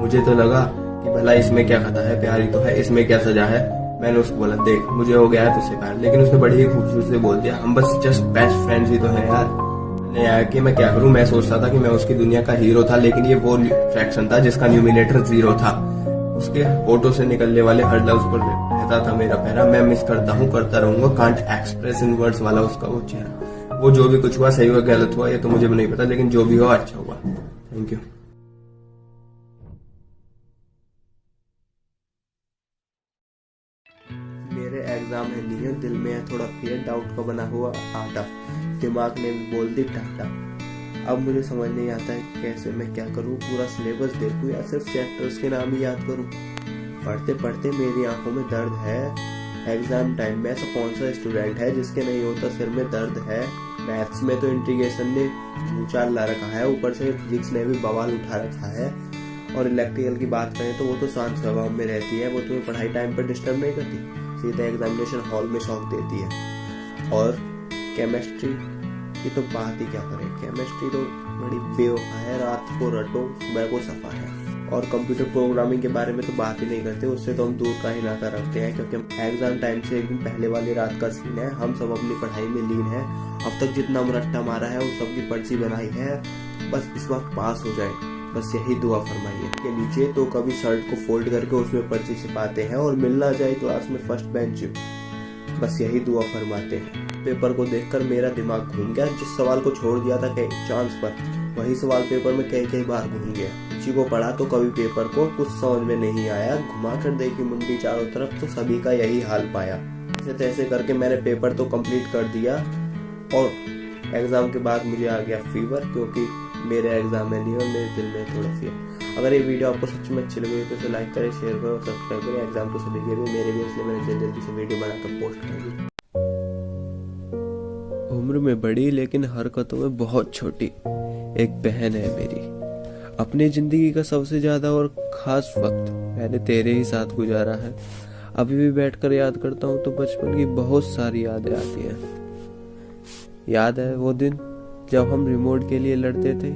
मुझे तो लगा कि भला इसमें क्या खता है, प्यारी तो है, इसमें क्या सजा है। मैंने उसको बोला देख मुझे हो गया है तुझसे प्यार। लेकिन उसने बड़ी ही खूबसूरती से बोल दिया हम बस जस्ट बेस्ट फ्रेंड्स ही तो हैं यार। मैंने आया कि मैं क्या करूं। मैं सोचता था कि मैं उसकी दुनिया का हीरो था, लेकिन ये वो फ्रैक्शन था जिसका न्यूमिनेटर 0 था। उसके होठों से निकलने वाले हर लफ्ज पर रहता था मेरा पहरा। मैं मिस करता हूँ, करता रहूंगा, कांट एक्सप्रेस इन वर्ड्स वाला उसका वो चेहरा। वो जो भी कुछ हुआ सही हुआ गलत हुआ ये तो मुझे भी नहीं पता, लेकिन जो भी हुआ अच्छा हुआ। Thank you. मेरे एग्जाम है नहीं है, दिल में है थोड़ा फियर, डाउट का बना हुआ आटा, दिमाग ने भी बोल दी टाटा। अब मुझे समझ नहीं आता है कि कैसे मैं क्या करूं। पूरा सिलेबस देखूं या सिर्फ चैप्टर्स के नाम ही याद करूं। पढ़ते पढ़ते मेरी आंखों में दर्द है। एग्जाम टाइम में ऐसा कौन सा स्टूडेंट है जिसके नहीं होता सिर में दर्द है। मैथ्स में तो इंटीग्रेशन ने ऊंचा ला रखा है, ऊपर से फिजिक्स ने भी बवाल उठा रखा है। और इलेक्ट्रिकल की बात करें तो वो तो शांत स्वभाव में रहती है। वो तुम्हें पढ़ाई टाइम पर डिस्टर्ब नहीं करती, सीधा एग्जामिनेशन हॉल में शॉक देती है। और केमिस्ट्री की तो बात ही क्या करें। केमिस्ट्री तो बड़ी बेवफा है, रात को रटो सुबह को सफा है। और कंप्यूटर प्रोग्रामिंग के बारे में तो बात ही नहीं करते, उससे तो हम दूर का ही नाता रखते हैं। क्योंकि एग्जाम टाइम से एक दिन पहले वाली रात का सीन है। हम सब अपनी पढ़ाई में लीन है। अब तक जितना रट्टा मारा है उस सबकी पर्ची बनाई है। बस इस बार पास हो जाए, बस यही दुआ फरमाइए। के नीचे तो कभी शर्ट को फोल्ड करके उसमें पर्ची छिपाते हैं और मिलना जाए क्लास में फर्स्ट बेंच, बस यही दुआ फरमाते हैं। पेपर को देखकर मेरा दिमाग घूम गया। जिस सवाल को छोड़ दिया था कई चांस पर, वही सवाल पेपर में कई बार घूम गया। किसी को पढ़ा तो कभी पेपर को कुछ समझ में नहीं आया। घुमा कर देखी मुंडी चारों तरफ तो सभी का यही हाल पाया। ऐसे तैसे करके मैंने पेपर तो कंप्लीट कर दिया। और एग्जाम के बाद मुझे आ गया फीवर, क्योंकि मेरे एग्जाम है नहीं और मेरे दिल में थोड़ा फियर। अगर ये वीडियो आपको सच में अच्छी लगी तो इसे लाइक करें, शेयर करें और सब्सक्राइब करें। एग्जाम तो सभी के भी, मेरे भी, इसलिए मैंने जल्दी से वीडियो बनाकर पोस्ट कर दी। उम्र में बड़ी लेकिन हरकतों में बहुत छोटी एक बहन है मेरी। अपनी जिंदगी का सबसे ज्यादा और खास वक्त मैंने तेरे ही साथ गुजारा है। अभी भी बैठकर याद करता हूँ तो बचपन की बहुत सारी यादें आती हैं। याद है वो दिन जब हम रिमोट के लिए लड़ते थे,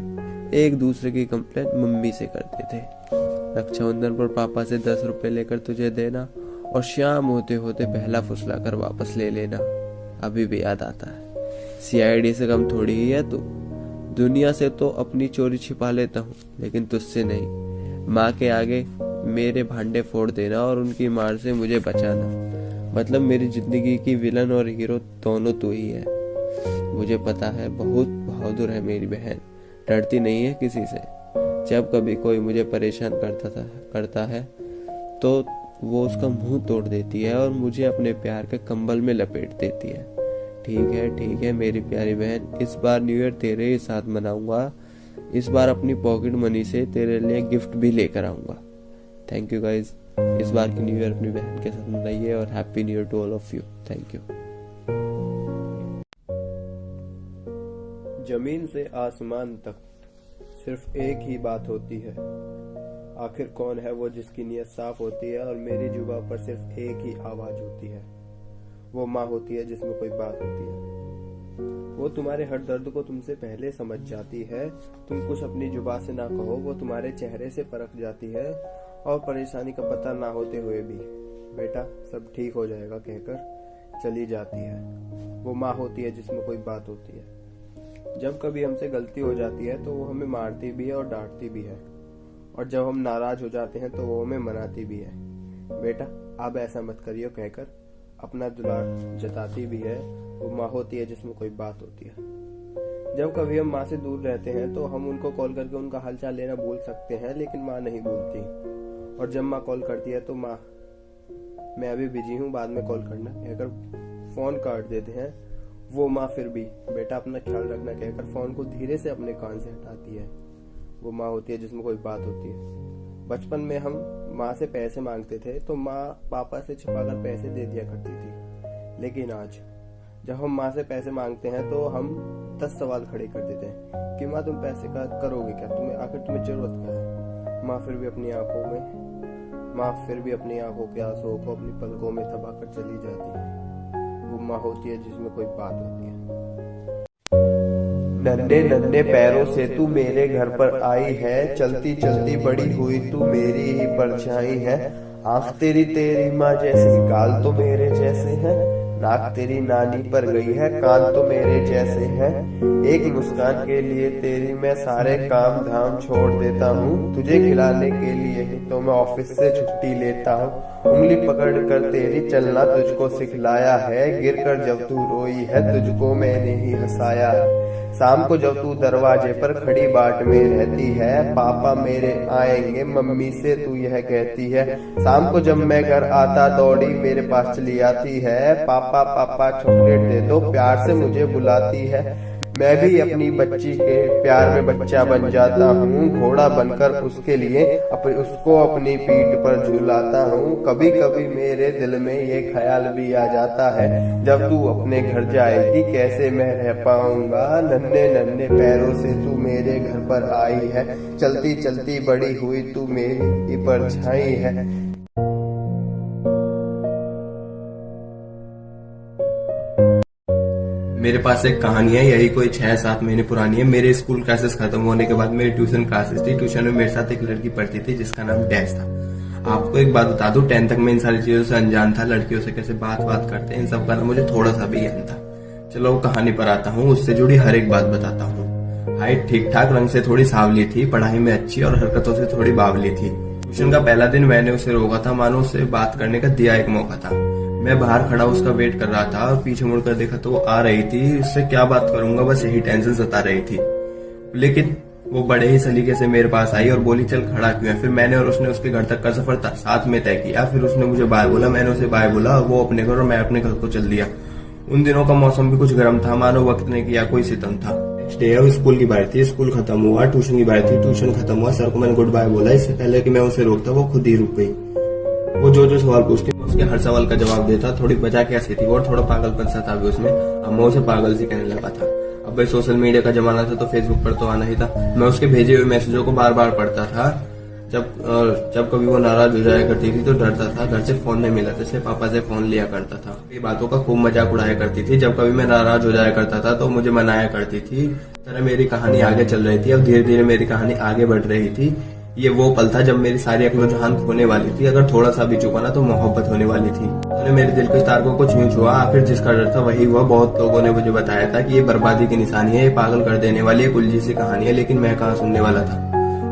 एक दूसरे की कंप्लेंट मम्मी से करते थे। रक्षाबंधन पर पापा से 10 रुपए लेकर तुझे देना और शाम होते होते पहला फुसला कर वापस ले लेना अभी भी याद आता है। CID से कम थोड़ी ही है तू। दुनिया से तो अपनी चोरी छिपा लेता हूँ लेकिन तुझसे नहीं। माँ के आगे मेरे भांडे फोड़ देना और उनकी मार से मुझे बचाना, मतलब मेरी जिंदगी की विलन और हीरो दोनों तू ही है। मुझे पता है बहुत बहादुर है मेरी बहन, डरती नहीं है किसी से। जब कभी कोई मुझे परेशान करता है तो वो उसका मुंह तोड़ देती है और मुझे अपने प्यार के कंबल में लपेट देती है। ठीक है मेरी प्यारी बहन, इस बार न्यू ईयर तेरे ही साथ मनाऊंगा। इस बार अपनी पॉकेट मनी से तेरे लिए गिफ्ट भी लेकर आऊंगा। Thank you guys. इस बार की न्यू ईयर अपनी बहन के साथ मनाइए और happy new year to all of you. Thank you. जमीन से आसमान तक सिर्फ एक ही बात होती है। आखिर कौन है वो जिसकी नीयत साफ होती है और मेरी जुबान पर सिर्फ एक ही आवाज होती है। वो माँ होती है जिसमें कोई बात होती है। वो तुम्हारे हर दर्द को तुमसे पहले समझ जाती है। तुम कुछ अपनी जुबान से ना कहो, वो तुम्हारे चेहरे से परख जाती है और परेशानी का पता ना होते हुए भी बेटा सब ठीक हो जाएगा कहकर चली जाती है। वो माँ होती है जिसमें कोई बात होती है। जब कभी हमसे गलती हो जाती है तो वो हमें मारती भी है और डांटती भी है, और जब हम नाराज हो जाते हैं तो वो हमें मनाती भी है। बेटा अब ऐसा मत करियो कहकर अपना दुलार जताती भी है। वो माँ होती है जिसमें कोई बात होती है। जब कभी हम माँ से दूर रहते हैं तो हम उनको कॉल करके उनका हालचाल लेना भूल सकते हैं, लेकिन माँ नहीं भूलती। और जब माँ कॉल करती है तो माँ मैं अभी बिजी हूँ, बाद में कॉल करना कहकर फोन काट देते हैं। वो माँ फिर भी बेटा अपना ख्याल रखना कहकर फोन को धीरे से अपने कान से हटाती है। वो माँ होती है जिसमें कोई बात होती है। बचपन में हम माँ से पैसे मांगते थे तो माँ पापा से छुपाकर पैसे दे दिया करती थी, लेकिन आज जब हम माँ से पैसे मांगते हैं तो हम 10 सवाल खड़े कर देते हैं कि माँ तुम पैसे का करोगे क्या, तुम्हें जरूरत क्या है। माँ फिर भी अपनी आंखों के आंसुओं को अपनी पलकों में दबाकर चली जाती है। वो माँ होती है जिसमें कोई बात होती है। नन्हे नन्हे पैरों से तू मेरे घर पर आई है, चलती चलती बड़ी हुई तू मेरी ही परछाई है। आंख तेरी माँ जैसी, गाल तो मेरे जैसे हैं, नाक तेरी नानी पर गई है, कान तो मेरे जैसे हैं। एक मुस्कान के लिए तेरी मैं सारे काम धाम छोड़ देता हूँ, तुझे खिलाने के लिए ही तो मैं ऑफिस से छुट्टी लेता हूँ। उंगली पकड़ कर तेरी चलना तुझको सिखलाया है, गिर कर जब तू रोई है तुझको मैंने ही हंसाया है। शाम को जब तू दरवाजे पर खड़ी बाट में रहती है, पापा मेरे आएंगे मम्मी से तू यह कहती है। शाम को जब मैं घर आता दौड़ी मेरे पास चली आती है, पापा पापा चॉकलेट दे दो प्यार से मुझे बुलाती है। मैं भी अपनी बच्ची के प्यार में बच्चा बन जाता हूँ, घोड़ा बनकर उसके लिए उसको अपनी पीठ पर झुलाता हूँ। कभी कभी मेरे दिल में ये ख्याल भी आ जाता है, जब तू अपने घर जाएगी कैसे मैं रह पाऊंगा। नन्हे नन्हे पैरों से तू मेरे घर पर आई है, चलती चलती बड़ी हुई तू मेरी परछाई है। मेरे पास एक कहानी है, यही कोई 6-7 महीने पुरानी है। मेरे स्कूल क्लासेस खत्म होने के बाद मेरी ट्यूशन क्लासेस थी। ट्यूशन में मेरे साथ एक लड़की पढ़ती थी जिसका नाम डैश था। आपको एक बात बता दूं, 10th तक मैं इन सारी चीजों से अनजान था। लड़कियों से कैसे बात करते हैं इन सब का मुझे थोड़ा सा भी ज्ञान था। चलो कहानी पर आता हूँ, उससे जुड़ी हर एक बात बताता हूँ। हाइट ठीक ठाक, रंग से थोड़ी सांवली थी, पढ़ाई में अच्छी और हरकतों से थोड़ी बावली थी। ट्यूशन का पहला दिन मैंने उसे रोका था, मानो उससे बात करने का दिया एक मौका था। मैं बाहर खड़ा उसका वेट कर रहा था और पीछे मुड़कर देखा तो वो आ रही थी। उससे क्या बात करूंगा, बस यही टेंशन सता रही थी। लेकिन वो बड़े ही सलीके से मेरे पास आई और बोली चल खड़ा क्यों है। फिर मैंने और उसने उसके घर तक का सफर साथ में तय किया। फिर उसने मुझे बाय बोला, मैंने उसे बाय बोला, वो अपने घर और मैं अपने घर को चल दिया। उन दिनों का मौसम भी कुछ गर्म था, मानो वक्त ने किया कोई सितम था। नेक्स्ट डे स्कूल की बारी थी, स्कूल खत्म हुआ। ट्यूशन की बारी थी, ट्यूशन खत्म हुआ। सर को मैंने गुड बाय बोला। इससे पहले कि मैं उसे रोकता वो खुद ही रुक गई। वो जो सवाल पूछती उसके हर सवाल का जवाब देता। थोड़ी बचा के हंसी थी और थोड़ा पागलपन सा था भी उसमें। अब मैं उसे पागल सी कहने लगा था। अब भाई सोशल मीडिया का जमाना था तो फेसबुक पर तो आना ही था। मैं उसके भेजे हुए मैसेजों को बार बार पढ़ता था। जब कभी वो नाराज हो जाया करती थी तो डरता था, घर से फोन नहीं मिला जैसे पापा से फोन लिया करता था। ये बातों का खूब मजाक उड़ाया करती थी। जब कभी मैं नाराज हो जाया करता था तो मुझे मनाया करती थी। तरह मेरी कहानी आगे चल रही थी। अब धीरे धीरे मेरी कहानी आगे बढ़ रही थी। ये वो पल था जब मेरी सारी अक्ल जहान खोने वाली थी। अगर थोड़ा सा भी चुका ना तो मोहब्बत होने वाली थी। उन्होंने मेरे दिल के तार को कुछ यूं छुआ। आखिर जिसका डर था वही हुआ। बहुत लोगों ने मुझे बताया था कि ये बर्बादी की निशानी है, ये पागल कर देने वाली एक उलझी सी कहानी है, लेकिन मैं कहाँ सुनने वाला था।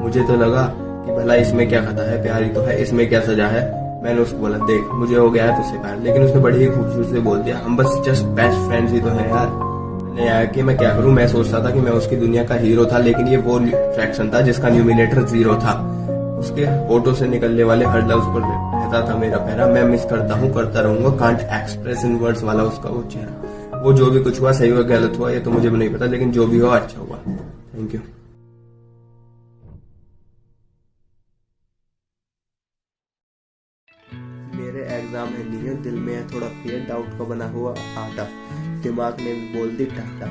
मुझे तो लगा कि भला इसमें क्या खता है, प्यारी तो है, इसमें क्या सजा है। मैंने उसको बोला देख मुझे हो गया है तुझसे प्यार, लेकिन उसने बड़ी ही खूबसूरती से बोल दिया हम बस जस्ट बेस्ट फ्रेंड्स ही तो हैं यार। मैंने आया कि मैं क्या करूं। मैं सोचता था कि मैं उसकी दुनिया का हीरो था, लेकिन ये वो फ्रैक्शन था जिसका न्यूमिनेटर 0 था। उसके होठों से निकलने वाले हर लफ्ज पर रहता था मेरा पहरा। मैं मिस करता हूँ, करता रहूंगा, कांट एक्सप्रेस इन वर्ड्स वाला उसका वो चेहरा। वो जो भी कुछ हुआ सही हुआ गलत हुआ ये तो मुझे भी नहीं पता, लेकिन जो भी हुआ अच्छा हुआ। Thank you. मेरे एग्जाम है नहीं है, दिल में है थोड़ा फियर, डाउट का बना हुआ आटा, दिमाग ने भी बोल दी टाटा।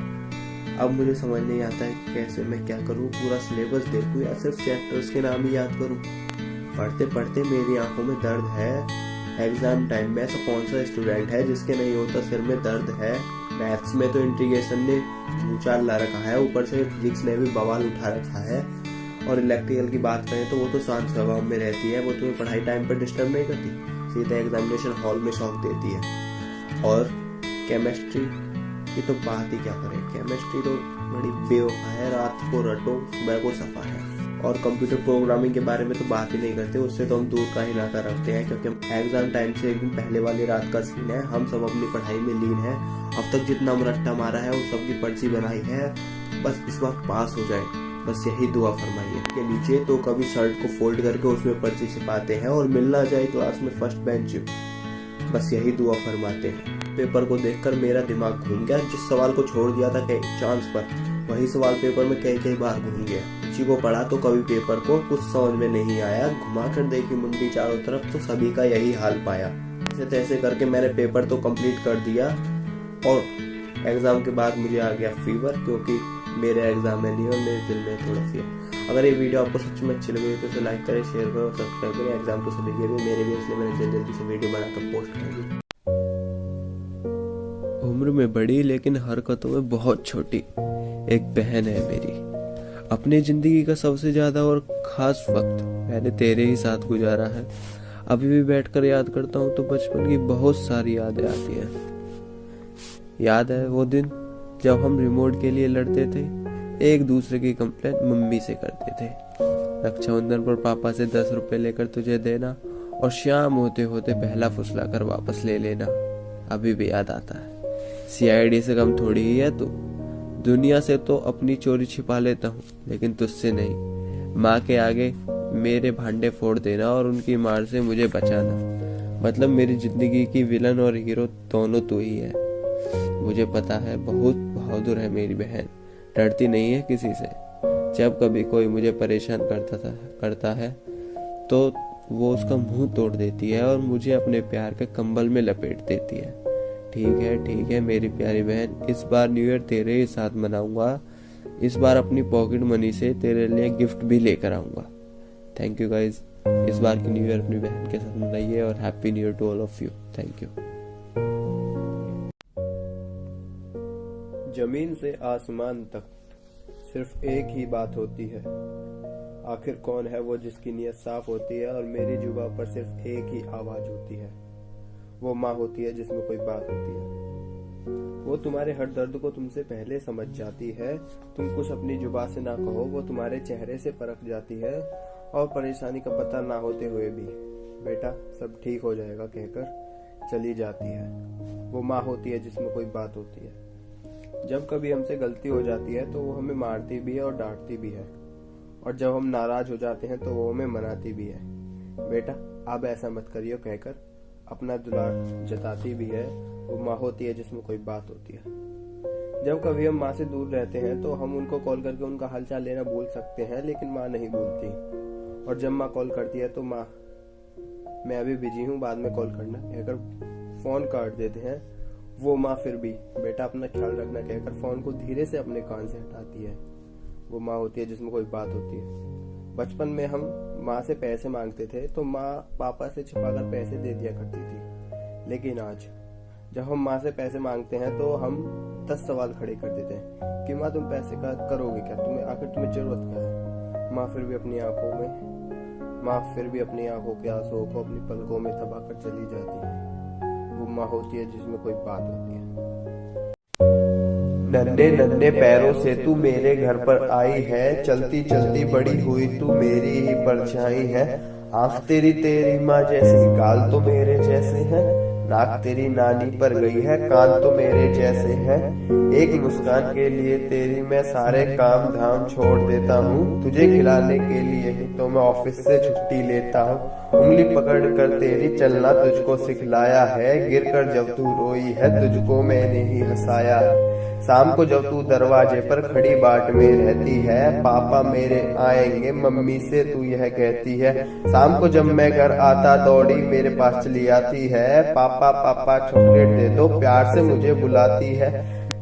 अब मुझे समझ नहीं आता है कि कैसे मैं क्या करूं, पूरा सिलेबस देखूं या सिर्फ चैप्टर्स के नाम ही याद करूं। पढ़ते पढ़ते मेरी आंखों में दर्द है। एग्जाम टाइम में ऐसा कौन सा स्टूडेंट है जिसके नहीं होता सिर में दर्द है। मैथ्स में तो इंटीग्रेशन ने भूचाल ला रखा है, ऊपर से फिजिक्स ने भी बवाल उठा रखा है। और इलेक्ट्रिकल की बात करें तो वो तो शांत स्वभाव में रहती है, वो तुम्हें पढ़ाई टाइम पर डिस्टर्ब नहीं करती, सीधा एग्जामिनेशन हॉल में शॉक देती है। और केमिस्ट्री की तो बात ही क्या करें, केमिस्ट्री तो बड़ी बेवफा है, रात को रटो सुबह को सफा है। और कंप्यूटर प्रोग्रामिंग के बारे में तो बात ही नहीं करते, उससे तो हम दूर का ही नाता रखते हैं, क्योंकि हम एग्जाम टाइम से एक दिन पहले वाली रात का सीन है। हम सब अपनी पढ़ाई में लीन है, अब तक जितना रट्टा मारा है उस सब की पर्ची बनाई है, बस इस बार पास हो जाए, बस यही दुआ फरमाइए। के नीचे तो कभी शर्ट को फोल्ड करके उसमें पर्ची छिपाते हैं और मिलना जाए क्लास में फर्स्ट बेंच, बस यही दुआ फरमाते हैं। पेपर को देखकर मेरा दिमाग घूम गया, जिस सवाल को छोड़ दिया था कई चांस पर वही सवाल पेपर में कई बार घूम गया। किसी को पढ़ा तो कभी पेपर को कुछ समझ में नहीं आया, घुमा कर देखी मुंडी चारों तरफ तो सभी का यही हाल पाया। ऐसे तैसे करके मैंने पेपर तो कंप्लीट कर दिया और एग्जाम के बाद मुझे आ गया फीवर, क्योंकि मेरे एग्जाम है नहीं और मेरे दिल में थोड़ा सी है। अगर ये वीडियो आपको सच में अच्छी लगी तो इसे लाइक करें, शेयर करें और सब्सक्राइब करें। एग्जाम तो सभी के भी मेरे भी, इसलिए मैंने जल्दी से वीडियो बनाकर पोस्ट कर दी। उम्र में बड़ी लेकिन हरकतों में बहुत छोटी एक बहन है मेरी। अपनी जिंदगी का सबसे ज्यादा और खास वक्त मैंने तेरे ही साथ गुजारा है। अभी भी बैठकर याद करता हूँ तो बचपन की बहुत सारी यादें आती हैं। याद है वो दिन जब हम रिमोट के लिए लड़ते थे, एक दूसरे की कंप्लेंट मम्मी से करते थे, रक्षाबंधन पर पापा से 10 रुपए लेकर तुझे देना और शाम होते होते पहला फुसला कर वापस ले लेना। अभी भी याद आता है। CID से कम थोड़ी ही है तू। दुनिया से तो अपनी चोरी छिपा लेता हूँ, लेकिन तुझसे नहीं। माँ के आगे मेरे भांडे फोड़ देना और उनकी मार से मुझे बचाना, मतलब मेरी जिंदगी की विलन और हीरो दोनों तू ही है। मुझे पता है बहुत बहादुर है मेरी बहन, डरती नहीं है किसी से। जब कभी कोई मुझे परेशान करता है तो वो उसका मुंह तोड़ देती है और मुझे अपने प्यार के कंबल में लपेट देती है। ठीक है मेरी प्यारी बहन, इस बार न्यू ईयर तेरे ही साथ मनाऊंगा। इस बार अपनी पॉकेट मनी से तेरे लिए गिफ्ट भी लेकर आऊंगा। Thank you guys. इस बार की न्यू ईयर अपनी बहन के साथ मनाइए और happy new year to all of you. Thank you. जमीन से आसमान तक सिर्फ एक ही बात होती है, आखिर कौन है वो जिसकी नीयत साफ होती है और मेरी जुबान पर सिर्फ एक ही आवाज होती है, वो माँ होती है जिसमें कोई बात होती है। वो तुम्हारे हर दर्द को तुमसे पहले समझ जाती है, तुम कुछ अपनी जुबान से ना कहो वो तुम्हारे चेहरे से परख जाती है, और परेशानी का पता ना होते हुए भी बेटा सब ठीक हो जाएगा कहकर चली जाती है। वो माँ होती है जिसमें कोई बात होती है। जब कभी हमसे गलती हो जाती है तो वो हमें मारती भी है और डांटती भी है, और जब हम नाराज हो जाते हैं तो वो हमें मनाती भी है। बेटा अब ऐसा मत करियो कहकर अपना दुलार जताती भी है। वो माँ होती है जिसमें कोई बात होती है। जब कभी हम माँ से दूर रहते हैं तो हम उनको कॉल करके उनका हालचाल लेना भूल सकते हैं, लेकिन माँ नहीं भूलती। और जब माँ कॉल करती है तो माँ मैं अभी बिजी हूँ, बाद में कॉल करना कहकर फोन काट देते हैं। वो माँ फिर भी बेटा अपना ख्याल रखना कहकर फोन को धीरे से अपने कान से हटाती है। वो माँ होती है जिसमें कोई बात होती है। बचपन में हम माँ से पैसे मांगते थे तो माँ पापा से छुपाकर पैसे दे दिया करती थी, लेकिन आज जब हम माँ से पैसे मांगते हैं तो हम 10 सवाल खड़े कर देते हैं कि माँ तुम पैसे का करोगे क्या, तुम्हें जरूरत क्या है। माँ फिर भी अपनी आंखों के आंसुओं को अपनी पलकों में दबाकर चली जाती है। वो माँ होती है जिसमें कोई बात होती है। नन्हे नन्हे पैरों से तू मेरे घर पर आई है, चलती चलती बड़ी हुई तू मेरी ही परछाई है। आंख तेरी माँ जैसी, गाल तो मेरे जैसे हैं, नाक तेरी नानी पर गई है, कान तो मेरे जैसे हैं। एक मुस्कान के लिए तेरी मैं सारे काम धाम छोड़ देता हूँ, तुझे खिलाने के लिए ही तो मैं ऑफिस से छुट्टी लेता हूँ। उंगली पकड़ कर तेरी चलना तुझको सिखलाया है, गिर कर जब तू रोई है तुझको मैंने ही हंसाया। शाम को जब तू दरवाजे पर खड़ी बाट में रहती है, पापा मेरे आएंगे मम्मी से तू यह कहती है। शाम को जब मैं घर आता दौड़ी मेरे पास चली आती है, पापा पापा चॉकलेट दे दो प्यार से मुझे बुलाती है।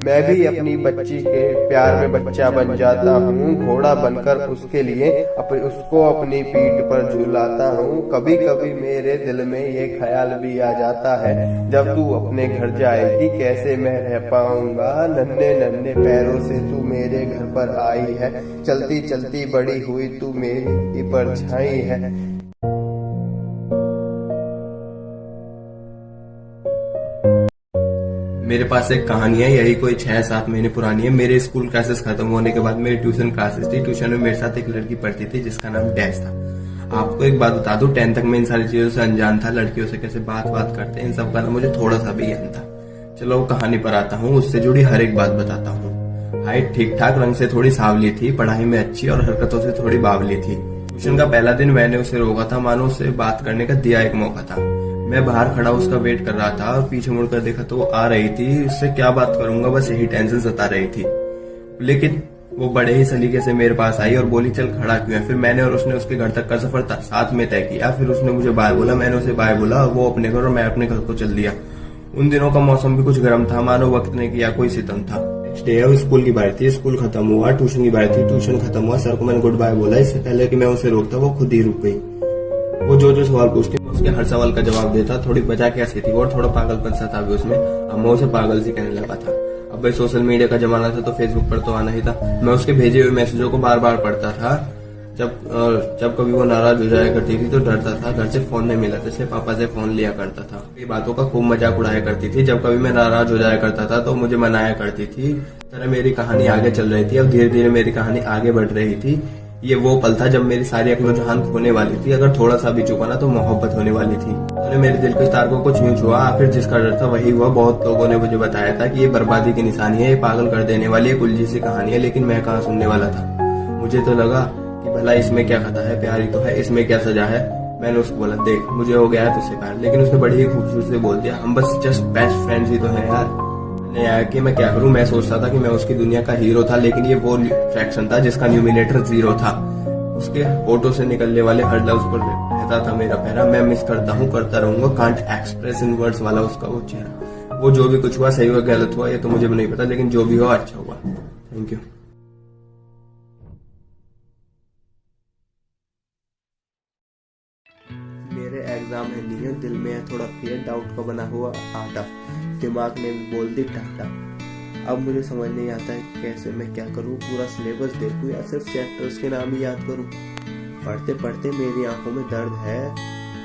मैं भी अपनी बच्ची के प्यार में बच्चा बन जाता हूँ, घोड़ा बनकर उसके लिए उसको अपनी पीठ पर झुलाता हूँ। कभी कभी मेरे दिल में ये ख्याल भी आ जाता है, जब तू अपने घर जाएगी कैसे मैं रह पाऊंगा। नन्हे नन्हे पैरों से तू मेरे घर पर आई है, चलती चलती बड़ी हुई तू मेरी परछाई है। मेरे पास एक कहानी है, यही कोई 6-7 महीने पुरानी है। मेरे स्कूल क्लासेस खत्म होने के बाद मेरी ट्यूशन क्लासेस थी। ट्यूशन में मेरे साथ एक लड़की पढ़ती थी जिसका नाम डैश था। आपको एक बात बता दूं, 10th तक मैं इन सारी चीजों से अनजान था। लड़कियों से कैसे बात करते हैं इन सब का ना मुझे थोड़ा सा भी ज्ञान था। चलो कहानी पर आता हूँ, उससे जुड़ी हर एक बात बताता हूँ। हाइट ठीक ठाक, रंग से थोड़ी सांवली थी, पढ़ाई में अच्छी और हरकतों से थोड़ी बावली थी। ट्यूशन का पहला दिन मैंने उसे रोका था, मानो उससे बात करने का दिया एक मौका था। मैं बाहर खड़ा उसका वेट कर रहा था और पीछे मुड़कर देखा तो वो आ रही थी। उससे क्या बात करूंगा, बस यही टेंशन सता रही थी। लेकिन वो बड़े ही सलीके से मेरे पास आई और बोली चल खड़ा क्यों है। फिर मैंने और उसने उसके घर तक का सफर साथ में तय किया। फिर उसने मुझे बाय बोला, मैंने उसे बाय बोला। वो अपने घर और मैं अपने घर को चल दिया। उन दिनों का मौसम भी कुछ गर्म था, मानो वक्त ने किया कोई सितम था। नेक्स्ट डे स्कूल की बारी थी, स्कूल खत्म हुआ। ट्यूशन की बारी थी, ट्यूशन खत्म हुआ। सर को मैंने गुड बाय बोला। इससे पहले कि मैं उसे रोकता वो खुद ही रुक गई। वो जो सवाल पूछती उसके हर सवाल का जवाब देता। थोड़ी बचा के हंसी थी और थोड़ा पागलपन सा था भी उसमें। अब मैं उसे पागल सी कहने लगा था। अब भाई सोशल मीडिया का जमाना था तो फेसबुक पर तो आना ही था। मैं उसके भेजे हुए मैसेजों को बार बार पढ़ता था। जब कभी वो नाराज हो जाया करती थी तो डरता था। घर से फोन नहीं मिला जैसे पापा से फोन लिया करता था। ये बातों का खूब मजाक उड़ाया करती थी। जब कभी मैं नाराज हो जाया करता था तो मुझे मनाया करती थी। तरह मेरी कहानी आगे चल रही थी। अब धीरे धीरे मेरी कहानी आगे बढ़ रही थी। ये वो पल था जब मेरी सारी अक्ल जहान खोने वाली थी। अगर थोड़ा सा भी चुका ना तो मोहब्बत होने वाली थी। उन्होंने मेरे दिल के तार को कुछ यूं छुआ। आखिर जिसका डर था वही हुआ। बहुत लोगों ने मुझे बताया था कि ये बर्बादी की निशानी है, ये पागल कर देने वाली एक उलझी सी कहानी है। लेकिन मैं कहाँ सुनने वाला था। मुझे तो लगा कि भला इसमें क्या खता है, प्यारी तो है, इसमें क्या सजा है। मैंने उसको बोला देख मुझे हो गया है तुझसे प्यार। लेकिन उसने बड़ी ही खूबसूरती से बोल दिया हम बस जस्ट बेस्ट फ्रेंड्स ही तो हैं यार। आया कि मैं क्या करूं। मैं सोचता था कि मैं उसकी दुनिया का हीरो था, लेकिन ये वो फ्रैक्शन था जिसका न्यूमिनेटर 0 था। उसके होठों से निकलने वाले हर लफ्ज पर रहता था मेरा पहरा। मैं मिस करता हूँ, करता रहूंगा, कांट एक्सप्रेस इन वर्ड्स वाला उसका वो चेहरा। वो जो भी कुछ हुआ सही हुआ गलत हुआ ये तो मुझे भी नहीं पता, लेकिन जो भी हुआ अच्छा हुआ। Thank you. मेरे एग्जाम है नहीं है, दिल में है थोड़ा फियर, डाउट का बना हुआ आटा, दिमाग ने भी बोल दी टाटा। अब मुझे समझ नहीं आता है कि कैसे मैं क्या करूं। पूरा सिलेबस देखूं या सिर्फ चैप्टर्स के नाम ही याद करूं। पढ़ते पढ़ते मेरी आंखों में दर्द है।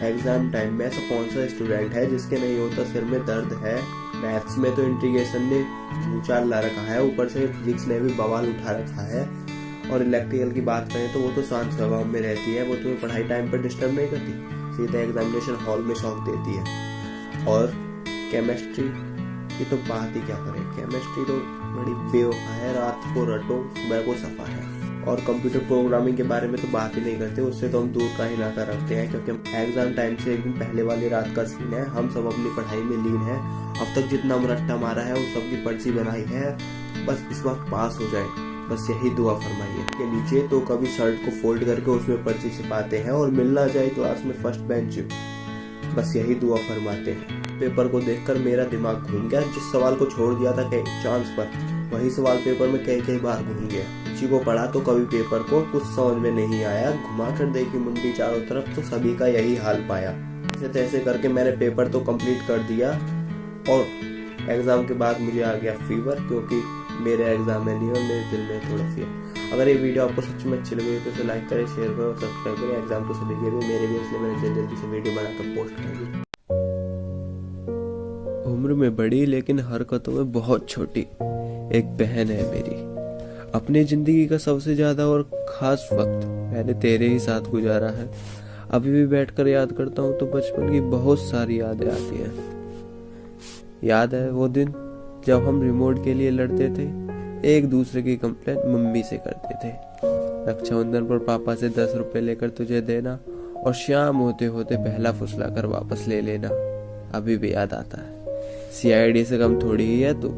एग्जाम टाइम में ऐसा कौन सा स्टूडेंट है जिसके नहीं होता सिर में दर्द है। मैथ्स में तो इंटीग्रेशन ने ऊंचा ला रखा है, ऊपर से फिजिक्स ने भी बवाल उठा रखा है। और इलेक्ट्रिकल की बात करें तो वो तो शांत स्वभाव में रहती है। वो तुम्हें पढ़ाई टाइम पर डिस्टर्ब नहीं करती, सीधा एग्जामिनेशन हॉल में शौक देती है। और केमिस्ट्री की तो बात ही क्या करें। केमिस्ट्री तो बड़ी बेवफा है, रात को रटो सुबह को सफा है। और कंप्यूटर प्रोग्रामिंग के बारे में तो बात ही नहीं करते, उससे तो हम दूर का ही नाता रखते हैं। क्योंकि एग्जाम टाइम से एक दिन पहले वाली रात का सीन है। हम सब अपनी पढ़ाई में लीन है। अब तक जितना रट्टा मारा है उस सबकी पर्ची बनाई है। बस इस बार पास हो जाए, बस यही दुआ फरमाइए। के नीचे तो कभी शर्ट को फोल्ड करके उसमें पर्ची छिपाते हैं और मिलना जाए क्लास में फर्स्ट बेंच, बस यही दुआ फरमाते हैं। पेपर को देखकर मेरा दिमाग घूम गया। जिस सवाल को छोड़ दिया था कई चांस पर, वही सवाल पेपर में कई बार घूम गया। किसी को पढ़ा तो कभी पेपर को कुछ समझ में नहीं आया। घुमा कर देखी मुंडी चारों तरफ तो सभी का यही हाल पाया। ऐसे तैसे करके मैंने पेपर तो कंप्लीट कर दिया। और एग्जाम के बाद मुझे आ गया फीवर, क्योंकि मेरे एग्जाम में नहीं और मेरे दिल में थोड़ा फियर। अगर ये वीडियो आपको सच में अच्छी लगी तो इसे लाइक करें, शेयर करें और सब्सक्राइब करें। एग्जाम तो सभी के लिए, मेरे भी, इसलिए मैंने जल्दी से वीडियो बनाकर पोस्ट कर दी। उम्र में बड़ी लेकिन हरकतों में बहुत छोटी एक बहन है मेरी। अपनी जिंदगी का सबसे ज्यादा और खास वक्त मैंने तेरे ही साथ गुजारा है। अभी भी बैठकर याद करता हूँ तो बचपन की बहुत सारी यादें आती हैं। याद है वो दिन जब हम रिमोट के लिए लड़ते थे, एक दूसरे की कंप्लेंट मम्मी से करते थे। रक्षाबंधन पर पापा से 10 रुपए लेकर तुझे देना और शाम होते होते पहला फुसला कर वापस ले लेना अभी भी याद आता है। CID से कम थोड़ी ही है तू।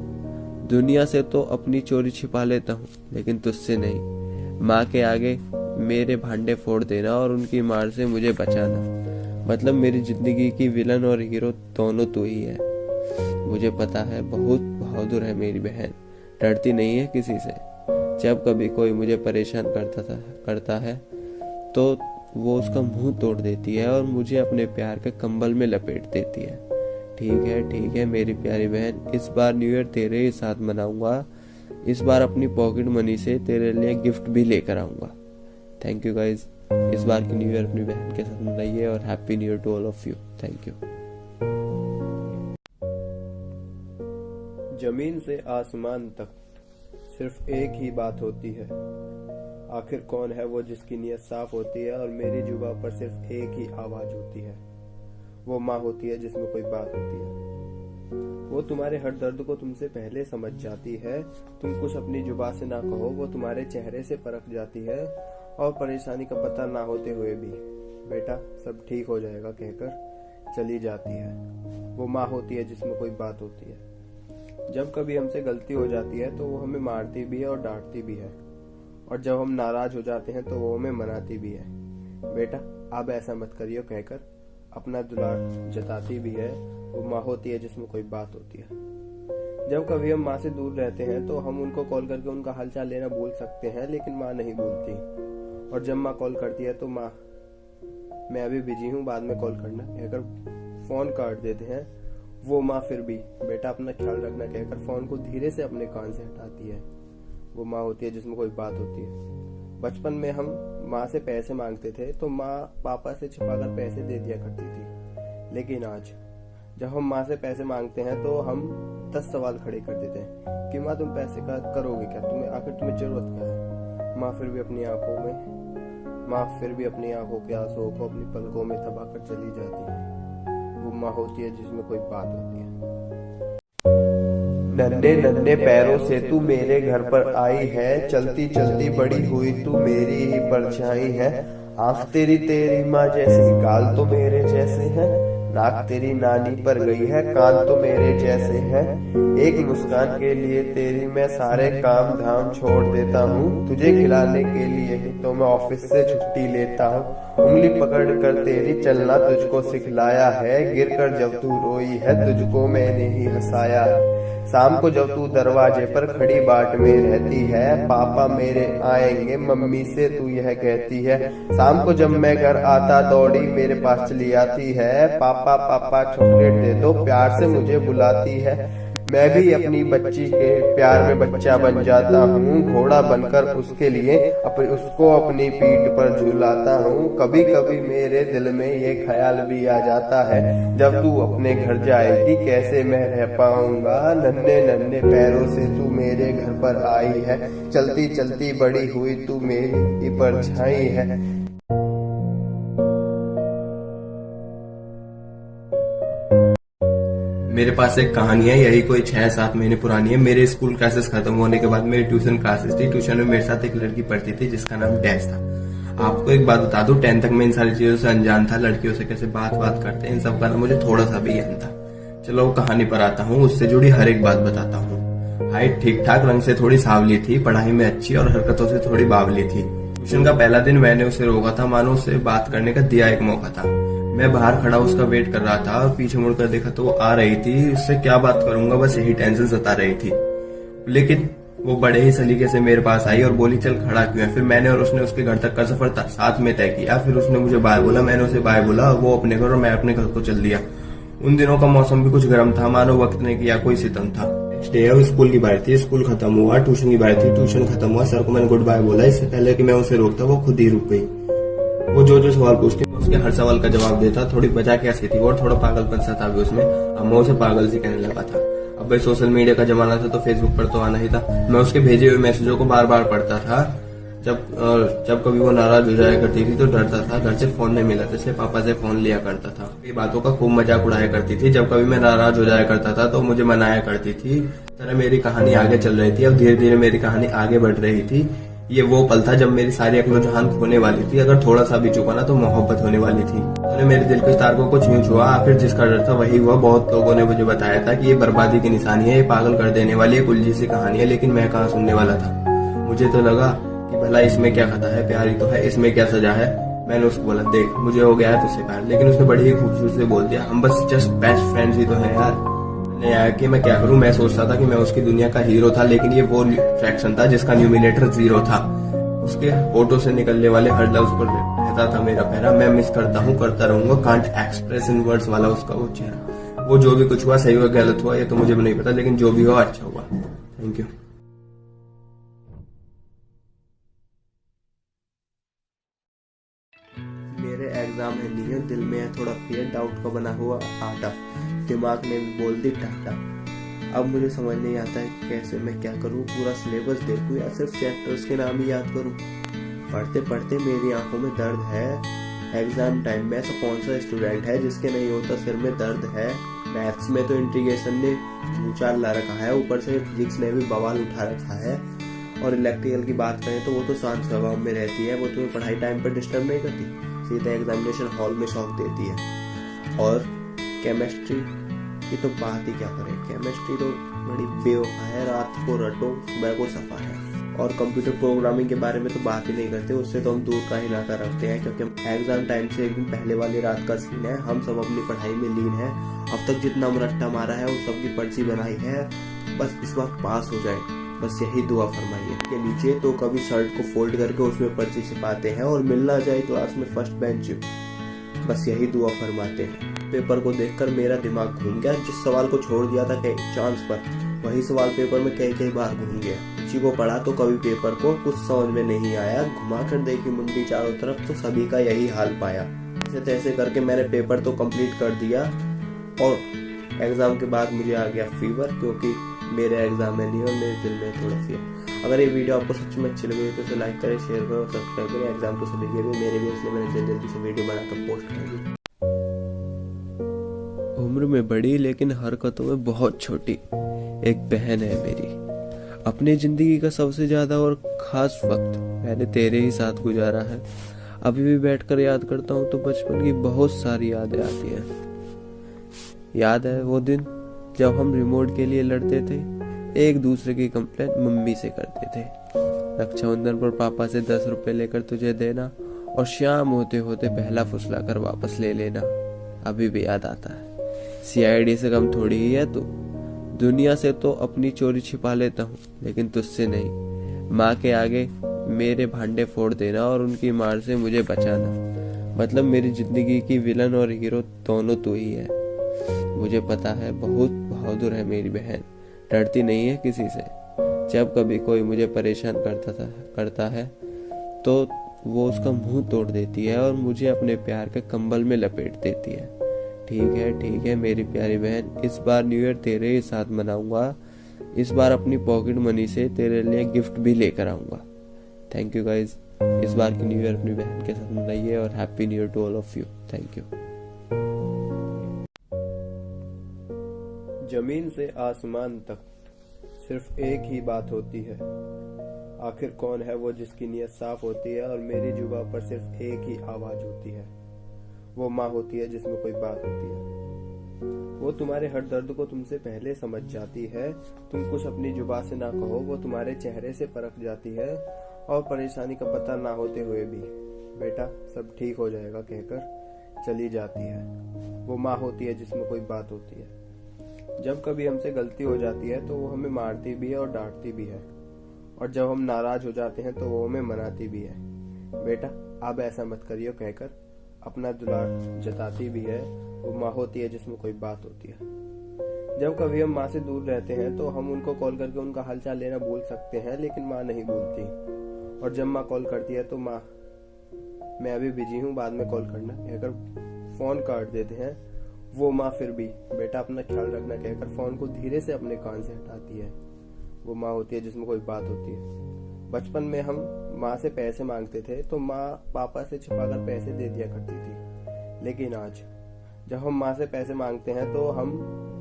दुनिया से तो अपनी चोरी छिपा लेता हूँ लेकिन तुझसे नहीं। माँ के आगे मेरे भांडे फोड़ देना और उनकी मार से मुझे बचाना, मतलब मेरी जिंदगी की विलन और हीरो दोनों तू ही है। मुझे पता है बहुत बहादुर है मेरी बहन, डरती नहीं है किसी से। जब कभी कोई मुझे परेशान करता है तो वो उसका मुंह तोड़ देती है और मुझे अपने प्यार के कंबल में लपेट देती है। ठीक है मेरी प्यारी बहन, इस बार न्यू ईयर तेरे ही साथ मनाऊंगा। इस बार अपनी पॉकेट मनी से तेरे लिए गिफ्ट भी लेकर आऊंगा। Thank you guys. इस बार की न्यू ईयर अपनी बहन के साथ मनाइए और happy new year to all of you. Thank you. जमीन से आसमान तक सिर्फ एक ही बात होती है, आखिर कौन है वो जिसकी नीयत साफ होती है और मेरी जुबां पर सिर्फ एक ही आवाज होती है, वो माँ होती है जिसमें कोई बात होती है। वो तुम्हारे हर दर्द को तुमसे पहले समझ जाती है। तुम कुछ अपनी जुबां से ना कहो, वो तुम्हारे चेहरे से परख जाती है और परेशानी का पता ना होते हुए भी बेटा सब ठीक हो जाएगा कहकर चली जाती है। वो माँ होती है जिसमें कोई बात होती है। जब कभी हमसे गलती हो जाती है तो वो हमें मारती भी है और डांटती भी है, और जब हम नाराज हो जाते हैं तो वो हमें मनाती भी है। बेटा अब ऐसा मत करियो कहकर अपना दुलार जताती भी है। वो माँ होती है जिसमें कोई बात होती है। जब कभी हम माँ से दूर रहते हैं तो हम उनको कॉल करके उनका हालचाल लेना भूल सकते हैं, लेकिन माँ नहीं भूलती। और जब माँ कॉल करती है तो माँ मैं अभी बिजी हूँ, बाद में कॉल करना कहकर फोन काट देते हैं। वो माँ फिर भी बेटा अपना ख्याल रखना कहकर फोन को धीरे से अपने कान से हटाती है। वो माँ होती है जिसमें कोई बात होती है। बचपन में हम माँ से पैसे मांगते थे तो माँ पापा से छिपाकर पैसे दे दिया करती थी, लेकिन आज जब हम माँ से पैसे मांगते हैं तो हम 10 सवाल खड़े कर देते हैं कि माँ तुम पैसे का करोगे क्या, तुम्हें जरूरत क्या है। माँ फिर भी अपनी आंखों के आंसुओं को अपनी पलकों में दबाकर चली जाती है। वो माँ होती है जिसमें कोई बात होती है। नन्हे नन्हे पैरों से तू मेरे घर पर आई है, चलती चलती बड़ी हुई तू मेरी ही परछाई है। आंख तेरी माँ जैसी, गाल तो मेरे जैसे हैं, नाक तेरी नानी पर गई है, कान तो मेरे जैसे हैं। एक मुस्कान के लिए तेरी मैं सारे काम धाम छोड़ देता हूँ, तुझे खिलाने के लिए ही तो मैं ऑफिस से छुट्टी लेता हूँ। उंगली पकड़ कर तेरी चलना तुझको सिखलाया है, गिर कर जब तू रोई है तुझको मैंने ही हंसाया है। शाम को जब तू दरवाजे पर खड़ी बाट में रहती है, पापा मेरे आएंगे मम्मी से तू यह कहती है। शाम को जब मैं घर आता दौड़ी मेरे पास चली आती है, पापा पापा चॉकलेट दे दो प्यार से मुझे बुलाती है। मैं भी अपनी बच्ची के प्यार में बच्चा बन जाता हूँ, घोड़ा बनकर उसके लिए उसको अपनी पीठ पर झुलाता हूँ। कभी कभी मेरे दिल में ये ख्याल भी आ जाता है, जब तू अपने घर जाएगी कैसे मैं रह पाऊंगा। नन्हे नन्हे पैरों से तू मेरे घर पर आई है, चलती चलती बड़ी हुई तू मेरी परछाई है। मेरे पास एक कहानी है, यही कोई 6-7 महीने पुरानी है। मेरे स्कूल क्लासेस खत्म होने के बाद मेरी ट्यूशन क्लासेस थी। ट्यूशन में मेरे साथ एक लड़की पढ़ती थी जिसका नाम डैश था। आपको एक बात बता दूं, 10th तक मैं इन सारी चीजों से अनजान था। लड़कियों से कैसे बात करते हैं इन सब का मुझे थोड़ा सा भी ज्ञान था। चलो कहानी पर आता हूँ, उससे जुड़ी हर एक बात बताता हूँ। हाइट ठीक ठाक, रंग से थोड़ी सांवली थी, पढ़ाई में अच्छी और हरकतों से थोड़ी बावली थी। ट्यूशन का पहला दिन मैंने उसे रोका था, मानो उससे बात करने का दिया एक मौका था। मैं बाहर खड़ा उसका वेट कर रहा था और पीछे मुड़कर देखा तो वो आ रही थी। उससे क्या बात करूंगा, बस यही टेंशन सता रही थी। लेकिन वो बड़े ही सलीके से मेरे पास आई और बोली चल खड़ा क्यों है। फिर मैंने और उसने उसके घर तक का सफर साथ में तय किया। फिर उसने मुझे बाय बोला, मैंने उसे बाय बोला, वो अपने घर और मैं अपने घर को चल दिया। उन दिनों का मौसम भी कुछ गर्म था, मानो वक्त ने किया कोई सितम था। नेक्स्ट डे स्कूल की बारी थी, स्कूल खत्म हुआ। ट्यूशन की बारी थी, ट्यूशन खत्म हुआ। सर को मैंने गुड बाय बोला। इससे पहले कि मैं उसे रोकता वो खुद ही रुक गई। वो जो सवाल पूछती उसके हर सवाल का जवाब देता। थोड़ी बचा के हंसी थी और थोड़ा पागलपन सा था भी उसमें। अब मैं उसे पागल से कहने लगा था। अब भाई सोशल मीडिया का जमाना था तो फेसबुक पर तो आना ही था। मैं उसके भेजे हुए मैसेजों को बार बार पढ़ता था। जब कभी वो नाराज हो जाया करती थी तो डरता था, घर से फोन नहीं मिला इसलिए पापा से फोन लिया करता था। ये बातों का खूब मजाक उड़ाया करती थी। जब कभी मैं नाराज हो जाया करता था तो मुझे मनाया करती थी। तरह मेरी कहानी आगे चल रही थी। अब धीरे धीरे मेरी कहानी आगे बढ़ रही थी। ये वो पल था जब मेरी सारी अक्ल जहान खोने वाली थी। अगर थोड़ा सा भी चुका ना तो मोहब्बत होने वाली थी। उन्होंने मेरे दिल के तार को कुछ यूं छुआ। आखिर जिसका डर था वही हुआ। बहुत लोगों ने मुझे बताया था कि ये बर्बादी की निशानी है, ये पागल कर देने वाली एक उलझी सी कहानी है, लेकिन मैं कहाँ सुनने वाला था। मुझे तो लगा कि भला इसमें क्या खता है, प्यारी तो है, इसमें क्या सजा है। मैंने उसको बोला देख मुझे हो गया है तुझसे प्यार, लेकिन उसने बड़ी ही खूबसूरती से बोल दिया हम बस जस्ट बेस्ट फ्रेंड्स ही तो है यार। नहीं आया कि मैं क्या करूं। मैं सोचता था कि मैं उसकी दुनिया का हीरो था, लेकिन ये वो फ्रैक्शन था जिसका न्यूमिनेटर 0 था। उसके होठों से निकलने वाले हर लफ्ज पर रहता था मेरा पहरा। मैं मिस करता हूं, करता रहूंगा, कांट एक्सप्रेस इन वर्ड्स वाला उसका वो चेहरा। वो जो भी कुछ हुआ, सही हुआ गलत हुआ ये तो मुझे भी नहीं पता, लेकिन जो भी हुआ अच्छा हुआ। Thank you. मेरे एग्जाम है नहीं है, दिल में है थोड़ा फियर, डाउट का बना हुआ आटा, दिमाग ने भी बोल दी टाटा। अब मुझे समझ नहीं आता है कि कैसे मैं क्या करूं, पूरा सिलेबस देखूं या सिर्फ चैप्टर्स के नाम ही याद करूं। पढ़ते पढ़ते मेरी आंखों में दर्द है। एग्जाम टाइम में ऐसा कौन सा स्टूडेंट है जिसके नहीं होता सिर में दर्द है। मैथ्स में तो इंटीग्रेशन ने ऊंचाल ला रखा है, ऊपर से फिजिक्स ने भी बवाल उठा रखा है। और इलेक्ट्रिकल की बात करें तो वो तो शांत स्वभाव में रहती है, वो तुम्हें पढ़ाई टाइम पर डिस्टर्ब नहीं करती, सीधा एग्जामिनेशन हॉल में शॉक देती है। और केमिस्ट्री की तो बात ही क्या करें, केमिस्ट्री तो बड़ी बेवफा है, रात को रटो सुबह को सफा है। और कंप्यूटर प्रोग्रामिंग के बारे में तो बात ही नहीं करते, उससे तो हम दूर का ही नाता रखते हैं, क्योंकि एग्जाम टाइम से एक दिन पहले वाली रात का सीन है। हम सब अपनी पढ़ाई में लीन है, अब तक जितना रट्टा मारा है उस सबकी पर्ची बनाई है, बस इस बार पास हो जाए, बस यही दुआ फरमाइए। के नीचे तो कभी शर्ट को फोल्ड करके उसमें पर्ची छिपाते हैं और मिलना जाए क्लास में फर्स्ट बेंच, बस यही दुआ फरमाते हैं। पेपर को देखकर मेरा दिमाग घूम गया, जिस सवाल को छोड़ दिया था कई चांस पर वही सवाल पेपर में कई बार घूम गया। किसी को पढ़ा तो कभी पेपर को कुछ समझ में नहीं आया, घुमा कर देखी मुंडी चारों तरफ तो सभी का यही हाल पाया। ऐसे तैसे करके मैंने पेपर तो कंप्लीट कर दिया और एग्जाम के बाद मुझे आ गया फीवर, क्योंकि मेरे एग्जाम है नहीं और मेरे दिल में थोड़ा फियर। अगर ये वीडियो आपको सच में अच्छी लगी तो इसे लाइक करें, शेयर करें और सब्सक्राइब करें। एग्जाम तो सभी के भी, मेरे भी, इसलिए मैंने जल्दी से वीडियो बनाकर पोस्ट कर दी। उम्र में बड़ी लेकिन हरकतों में बहुत छोटी एक बहन है मेरी। अपनी जिंदगी का सबसे ज्यादा और खास वक्त मैंने तेरे ही साथ गुजारा है। अभी भी बैठकर याद करता हूँ तो बचपन की बहुत सारी यादें आती हैं। याद है वो दिन जब हम रिमोट के लिए लड़ते थे, एक दूसरे की कंप्लेंट मम्मी से करते थे, रक्षाबंधन पर पापा से 10 रुपए लेकर तुझे देना और शाम होते होते पहला फुसला कर वापस ले लेना। अभी भी याद आता है। CID से कम थोड़ी ही है तू। दुनिया से तो अपनी चोरी छिपा लेता हूँ, लेकिन तुझसे नहीं। माँ के आगे मेरे भांडे फोड़ देना और उनकी मार से मुझे बचाना, मतलब मेरी जिंदगी की विलन और हीरो दोनों तू ही है। मुझे पता है बहुत बहादुर है मेरी बहन, डरती नहीं है किसी से। जब कभी कोई मुझे परेशान करता है तो वो उसका मुंह तोड़ देती है और मुझे अपने प्यार के कंबल में लपेट देती है। ठीक है मेरी प्यारी बहन, इस बार न्यू ईयर तेरे ही साथ मनाऊंगा। इस बार अपनी पॉकेट मनी से तेरे लिए गिफ्ट भी लेकर आऊंगा। Thank you guys. इस बार की न्यू ईयर अपनी बहन के साथ मनाइए और happy new year to all of you. Thank you. जमीन से आसमान तक सिर्फ एक ही बात होती है, आखिर कौन है वो जिसकी नीयत साफ होती है और मेरी जुबान पर सिर्फ एक ही आवाज होती है, वो माँ होती है जिसमें कोई बात होती है। वो तुम्हारे हर दर्द को तुमसे पहले समझ जाती है, तुम कुछ अपनी जुबान से ना कहो वो तुम्हारे चेहरे से परख जाती है, और परेशानी का पता ना होते हुए भी बेटा सब ठीक हो जाएगा कहकर चली जाती है। वो माँ होती है जिसमें कोई बात होती है। जब कभी हमसे गलती हो जाती है तो वो हमें मारती भी है और डांटती भी है, और जब हम नाराज हो जाते हैं तो वो हमें मनाती भी है। बेटा अब ऐसा मत करियो कहकर अपना दुलार जताती भी है। वो माँ होती है जिसमें कोई बात होती है। जब कभी हम माँ से दूर रहते हैं तो हम उनको कॉल करके उनका हालचाल लेना भूल सकते हैं, लेकिन माँ नहीं भूलती। और जब माँ कॉल करती है तो माँ मैं अभी बिजी हूँ, बाद में कॉल करना कहकर फोन काट देते हैं। वो माँ फिर भी बेटा अपना ख्याल रखना कहकर फोन को धीरे से अपने कान से हटाती है। वो माँ होती है जिसमें कोई बात होती है। बचपन में हम माँ से पैसे मांगते थे तो माँ पापा से छुपाकर पैसे दे दिया करती थी, लेकिन आज जब हम माँ से पैसे मांगते हैं तो हम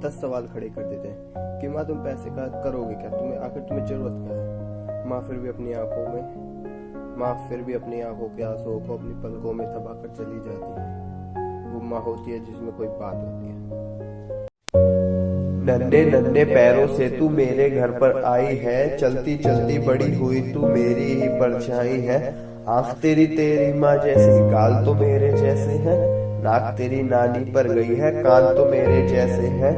10 सवाल खड़े कर देते हैं कि माँ तुम पैसे का करोगे क्या, तुम्हें जरूरत क्या है। माँ फिर भी अपनी आंखों के आंसुओं को अपनी पलकों में दबाकर चली जाती है। वो माँ होती है जिसमें कोई बात होती है। नन्हे नन्हे पैरों से तू मेरे घर पर आई है, चलती चलती बड़ी हुई तू मेरी ही परछाई है। आँख तेरी माँ जैसी, गाल तो मेरे जैसे हैं, नाक तेरी नानी पर गई है, कान तो मेरे जैसे हैं।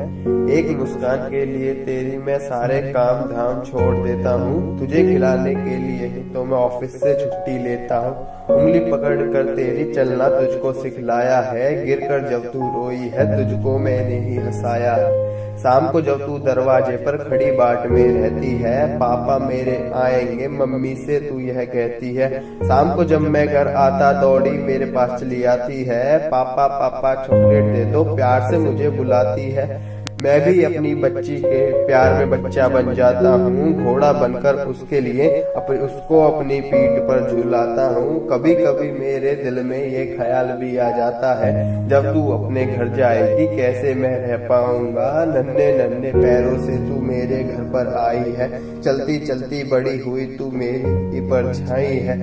एक मुस्कान के लिए तेरी मैं सारे काम धाम छोड़ देता हूँ। तुझे खिलाने के लिए ही तो मैं ऑफिस से छुट्टी लेता हूँ। उंगली पकड़ कर तेरी चलना तुझको सिखलाया है। गिर कर जब तू रोई है तुझको मैंने ही हंसाया है। शाम को जब तू दरवाजे पर खड़ी बाट में रहती है, पापा मेरे आएंगे मम्मी से तू यह कहती है। शाम को जब मैं घर आता दौड़ी मेरे पास चली आती है, पापा पापा चॉकलेट दे दो प्यार से मुझे बुलाती है। मैं भी अपनी बच्ची के प्यार में बच्चा बन जाता हूँ। घोड़ा बनकर उसके लिए उसको अपनी पीठ पर झुलाता हूँ। कभी कभी मेरे दिल में ये ख्याल भी आ जाता है, जब तू अपने घर जाएगी कैसे मैं रह पाऊंगा। नन्हे नन्हे पैरों से तू मेरे घर पर आई है, चलती चलती बड़ी हुई तू मेरी परछाई है।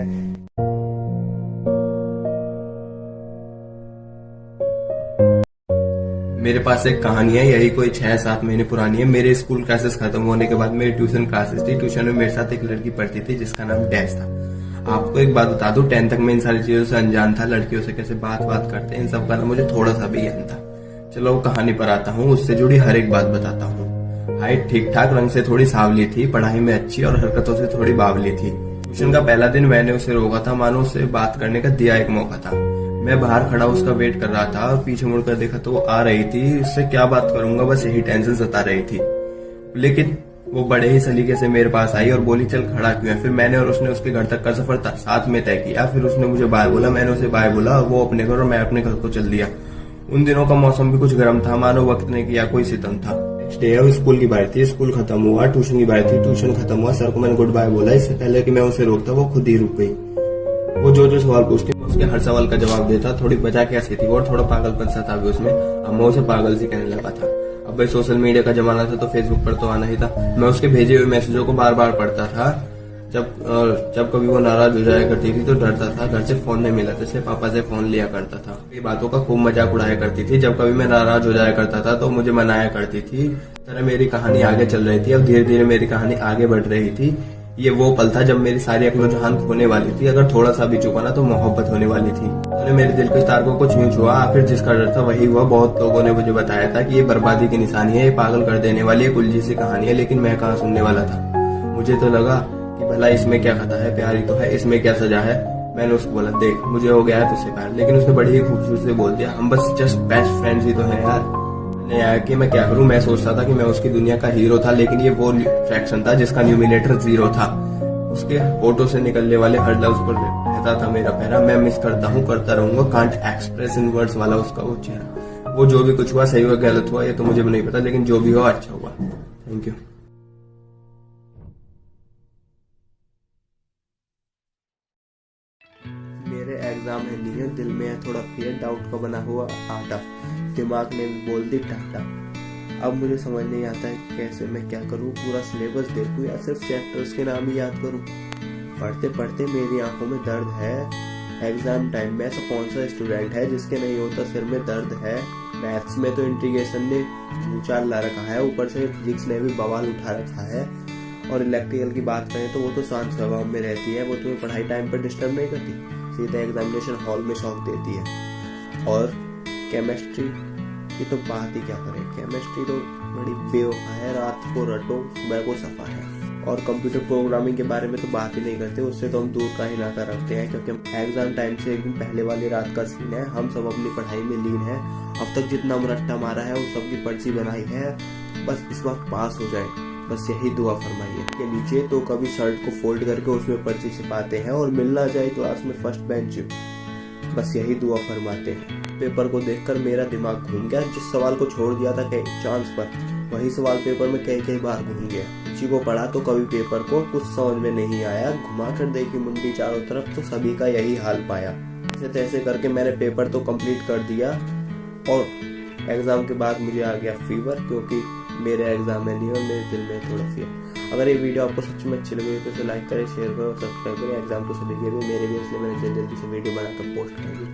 मेरे पास एक कहानी है, यही कोई 6-7 महीने पुरानी है। मेरे स्कूल क्लासेस खत्म होने के बाद मेरी ट्यूशन क्लासेस थी। ट्यूशन में मेरे साथ एक लड़की पढ़ती थी जिसका नाम डैश था। आपको एक बात बता दूं, 10th तक मैं इन सारी चीजों से अनजान था। लड़कियों से कैसे बात करते हैं इन सब का मुझे थोड़ा सा भी ज्ञान था। चलो कहानी पर आता हूँ, उससे जुड़ी हर एक बात बताता हूँ। हाइट ठीक ठाक, रंग से थोड़ी सांवली थी, पढ़ाई में अच्छी और हरकतों से थोड़ी बावली थी। ट्यूशन का पहला दिन मैंने उसे रोका था, मानो उससे बात करने का दिया एक मौका था। मैं बाहर खड़ा उसका वेट कर रहा था और पीछे मुड़कर देखा तो वो आ रही थी। उससे क्या बात करूंगा, बस यही टेंशन सता रही थी। लेकिन वो बड़े ही सलीके से मेरे पास आई और बोली चल खड़ा क्यों है। फिर मैंने और उसने उसके घर तक का सफर साथ में तय किया। फिर उसने मुझे बाय बोला, मैंने उसे बाय बोला। वो अपने घर और मैं अपने घर को चल दिया। उन दिनों का मौसम भी कुछ गर्म था, मानो वक्त ने किया कोई सितम था। नेक्स्ट डे स्कूल की बारी थी, स्कूल खत्म हुआ। ट्यूशन की बारी थी, ट्यूशन खत्म हुआ। सर को मैंने गुड बाय बोला। इससे पहले कि मैं उसे रोकता वो खुद ही रुक गई। वो जो सवाल पूछती उसके हर सवाल का जवाब देता। थोड़ी बचा के हंसी थी और थोड़ा पागलपन सा था भी उसमें। अब मैं उसे पागल सी कहने लगा था। अब भाई सोशल मीडिया का जमाना था तो फेसबुक पर तो आना ही था। मैं उसके भेजे हुए मैसेजों को बार बार पढ़ता था। जब कभी वो नाराज हो जाया करती थी तो डरता था। घर से फोन नहीं मिला जैसे पापा से फोन लिया करता था। ये बातों का खूब मजाक उड़ाया करती थी। जब कभी मैं नाराज हो जाया करता था तो मुझे मनाया करती थी। तरह मेरी कहानी आगे चल रही थी। अब धीरे धीरे मेरी कहानी आगे बढ़ रही थी। ये वो पल था जब मेरी सारी अक्ल जहान खोने वाली थी। अगर थोड़ा सा भी चुका ना तो मोहब्बत होने वाली थी। उन्होंने मेरे दिल के तार को कुछ यूं छुआ। आखिर जिसका डर था वही हुआ। बहुत लोगों ने मुझे बताया था कि ये बर्बादी की निशानी है, ये पागल कर देने वाली एक उलझी सी कहानी है। लेकिन मैं कहाँ सुनने वाला था। मुझे तो लगा कि भला इसमें क्या खता है, प्यारी तो है, इसमें क्या सजा है। मैंने उसको बोला देख मुझे हो गया है तुझसे प्यार। लेकिन उसने बड़ी ही खूबसूरती से बोल दिया हम बस जस्ट बेस्ट फ्रेंड्स ही तो हैं यार। आया कि मैं क्या करूं। मैं सोचता था कि मैं उसकी दुनिया का हीरो था, लेकिन ये वो फ्रैक्शन था जिसका न्यूमिनेटर 0 था। उसके होठों से निकलने वाले हर लफ्ज पर रहता था मेरा पहरा। मैं मिस करता हूँ, करता रहूंगा, कांट एक्सप्रेस इन वर्ड्स वाला उसका वो चेहरा। वो जो भी कुछ हुआ सही हुआ गलत हुआ ये तो मुझे भी नहीं पता, लेकिन जो भी हुआ अच्छा हुआ। Thank you. मेरे एग्जाम है नहीं है, दिल में है थोड़ा फियर, डाउट का बना हुआ आटा, दिमाग ने भी बोल दी टाटा। अब मुझे समझ नहीं आता है कि कैसे मैं क्या करूं। पूरा सिलेबस देखूं या सिर्फ चैप्टर्स के नाम ही याद करूं। पढ़ते पढ़ते मेरी आंखों में दर्द है। एग्जाम टाइम में ऐसा कौन सा स्टूडेंट है जिसके नहीं होता सिर में दर्द है। मैथ्स में तो इंटीग्रेशन ने ऊंचा ला रखा है, ऊपर से फिजिक्स ने भी बवाल उठा रखा है। और इलेक्ट्रिकल की बात करें तो वो तो शांत स्वभाव में रहती है। वो तुम्हें पढ़ाई टाइम पर डिस्टर्ब नहीं करती, सीधा एग्जामिनेशन हॉल में शौक देती है। और केमिस्ट्री की तो बात ही क्या करें। केमिस्ट्री तो बड़ी बेवफा है, रात को रटो सुबह को सफा है। और कंप्यूटर प्रोग्रामिंग के बारे में तो बात ही नहीं करते, उससे तो हम दूर का ही नाता रखते हैं। क्योंकि एग्जाम टाइम से एक दिन पहले वाली रात का सीन है। हम सब अपनी पढ़ाई में लीन है। अब तक जितना रट्टा मारा है उस सबकी पर्ची बनाई है। बस इस वक्त पास हो जाए, बस यही दुआ फरमाइए। के नीचे तो कभी शर्ट को फोल्ड करके उसमें पर्ची छिपाते हैं और मिलना जाए क्लास में फर्स्ट बेंच, बस यही दुआ फरमाते हैं। पेपर को देखकर मेरा दिमाग घूम गया। जिस सवाल को छोड़ दिया था कई चांस पर, वही सवाल पेपर में कई बार घूम गया। किसी को पढ़ा तो कभी पेपर को कुछ समझ में नहीं आया। घुमा कर देखी मुंडी चारों तरफ तो सभी का यही हाल पाया। ऐसे तैसे करके मैंने पेपर तो कंप्लीट कर दिया। और एग्जाम के बाद मुझे आ गया फीवर, क्योंकि मेरे एग्जाम है नहीं और मेरे दिल में थोड़ा फियर। अगर ये वीडियो आपको सच में अच्छी लगी तो इसे लाइक करें, शेयर करें और सब्सक्राइब करें। एग्जाम तो सभी के भी, मेरे भी, इसलिए मैंने जल्दी से वीडियो बनाकर पोस्ट कर दी।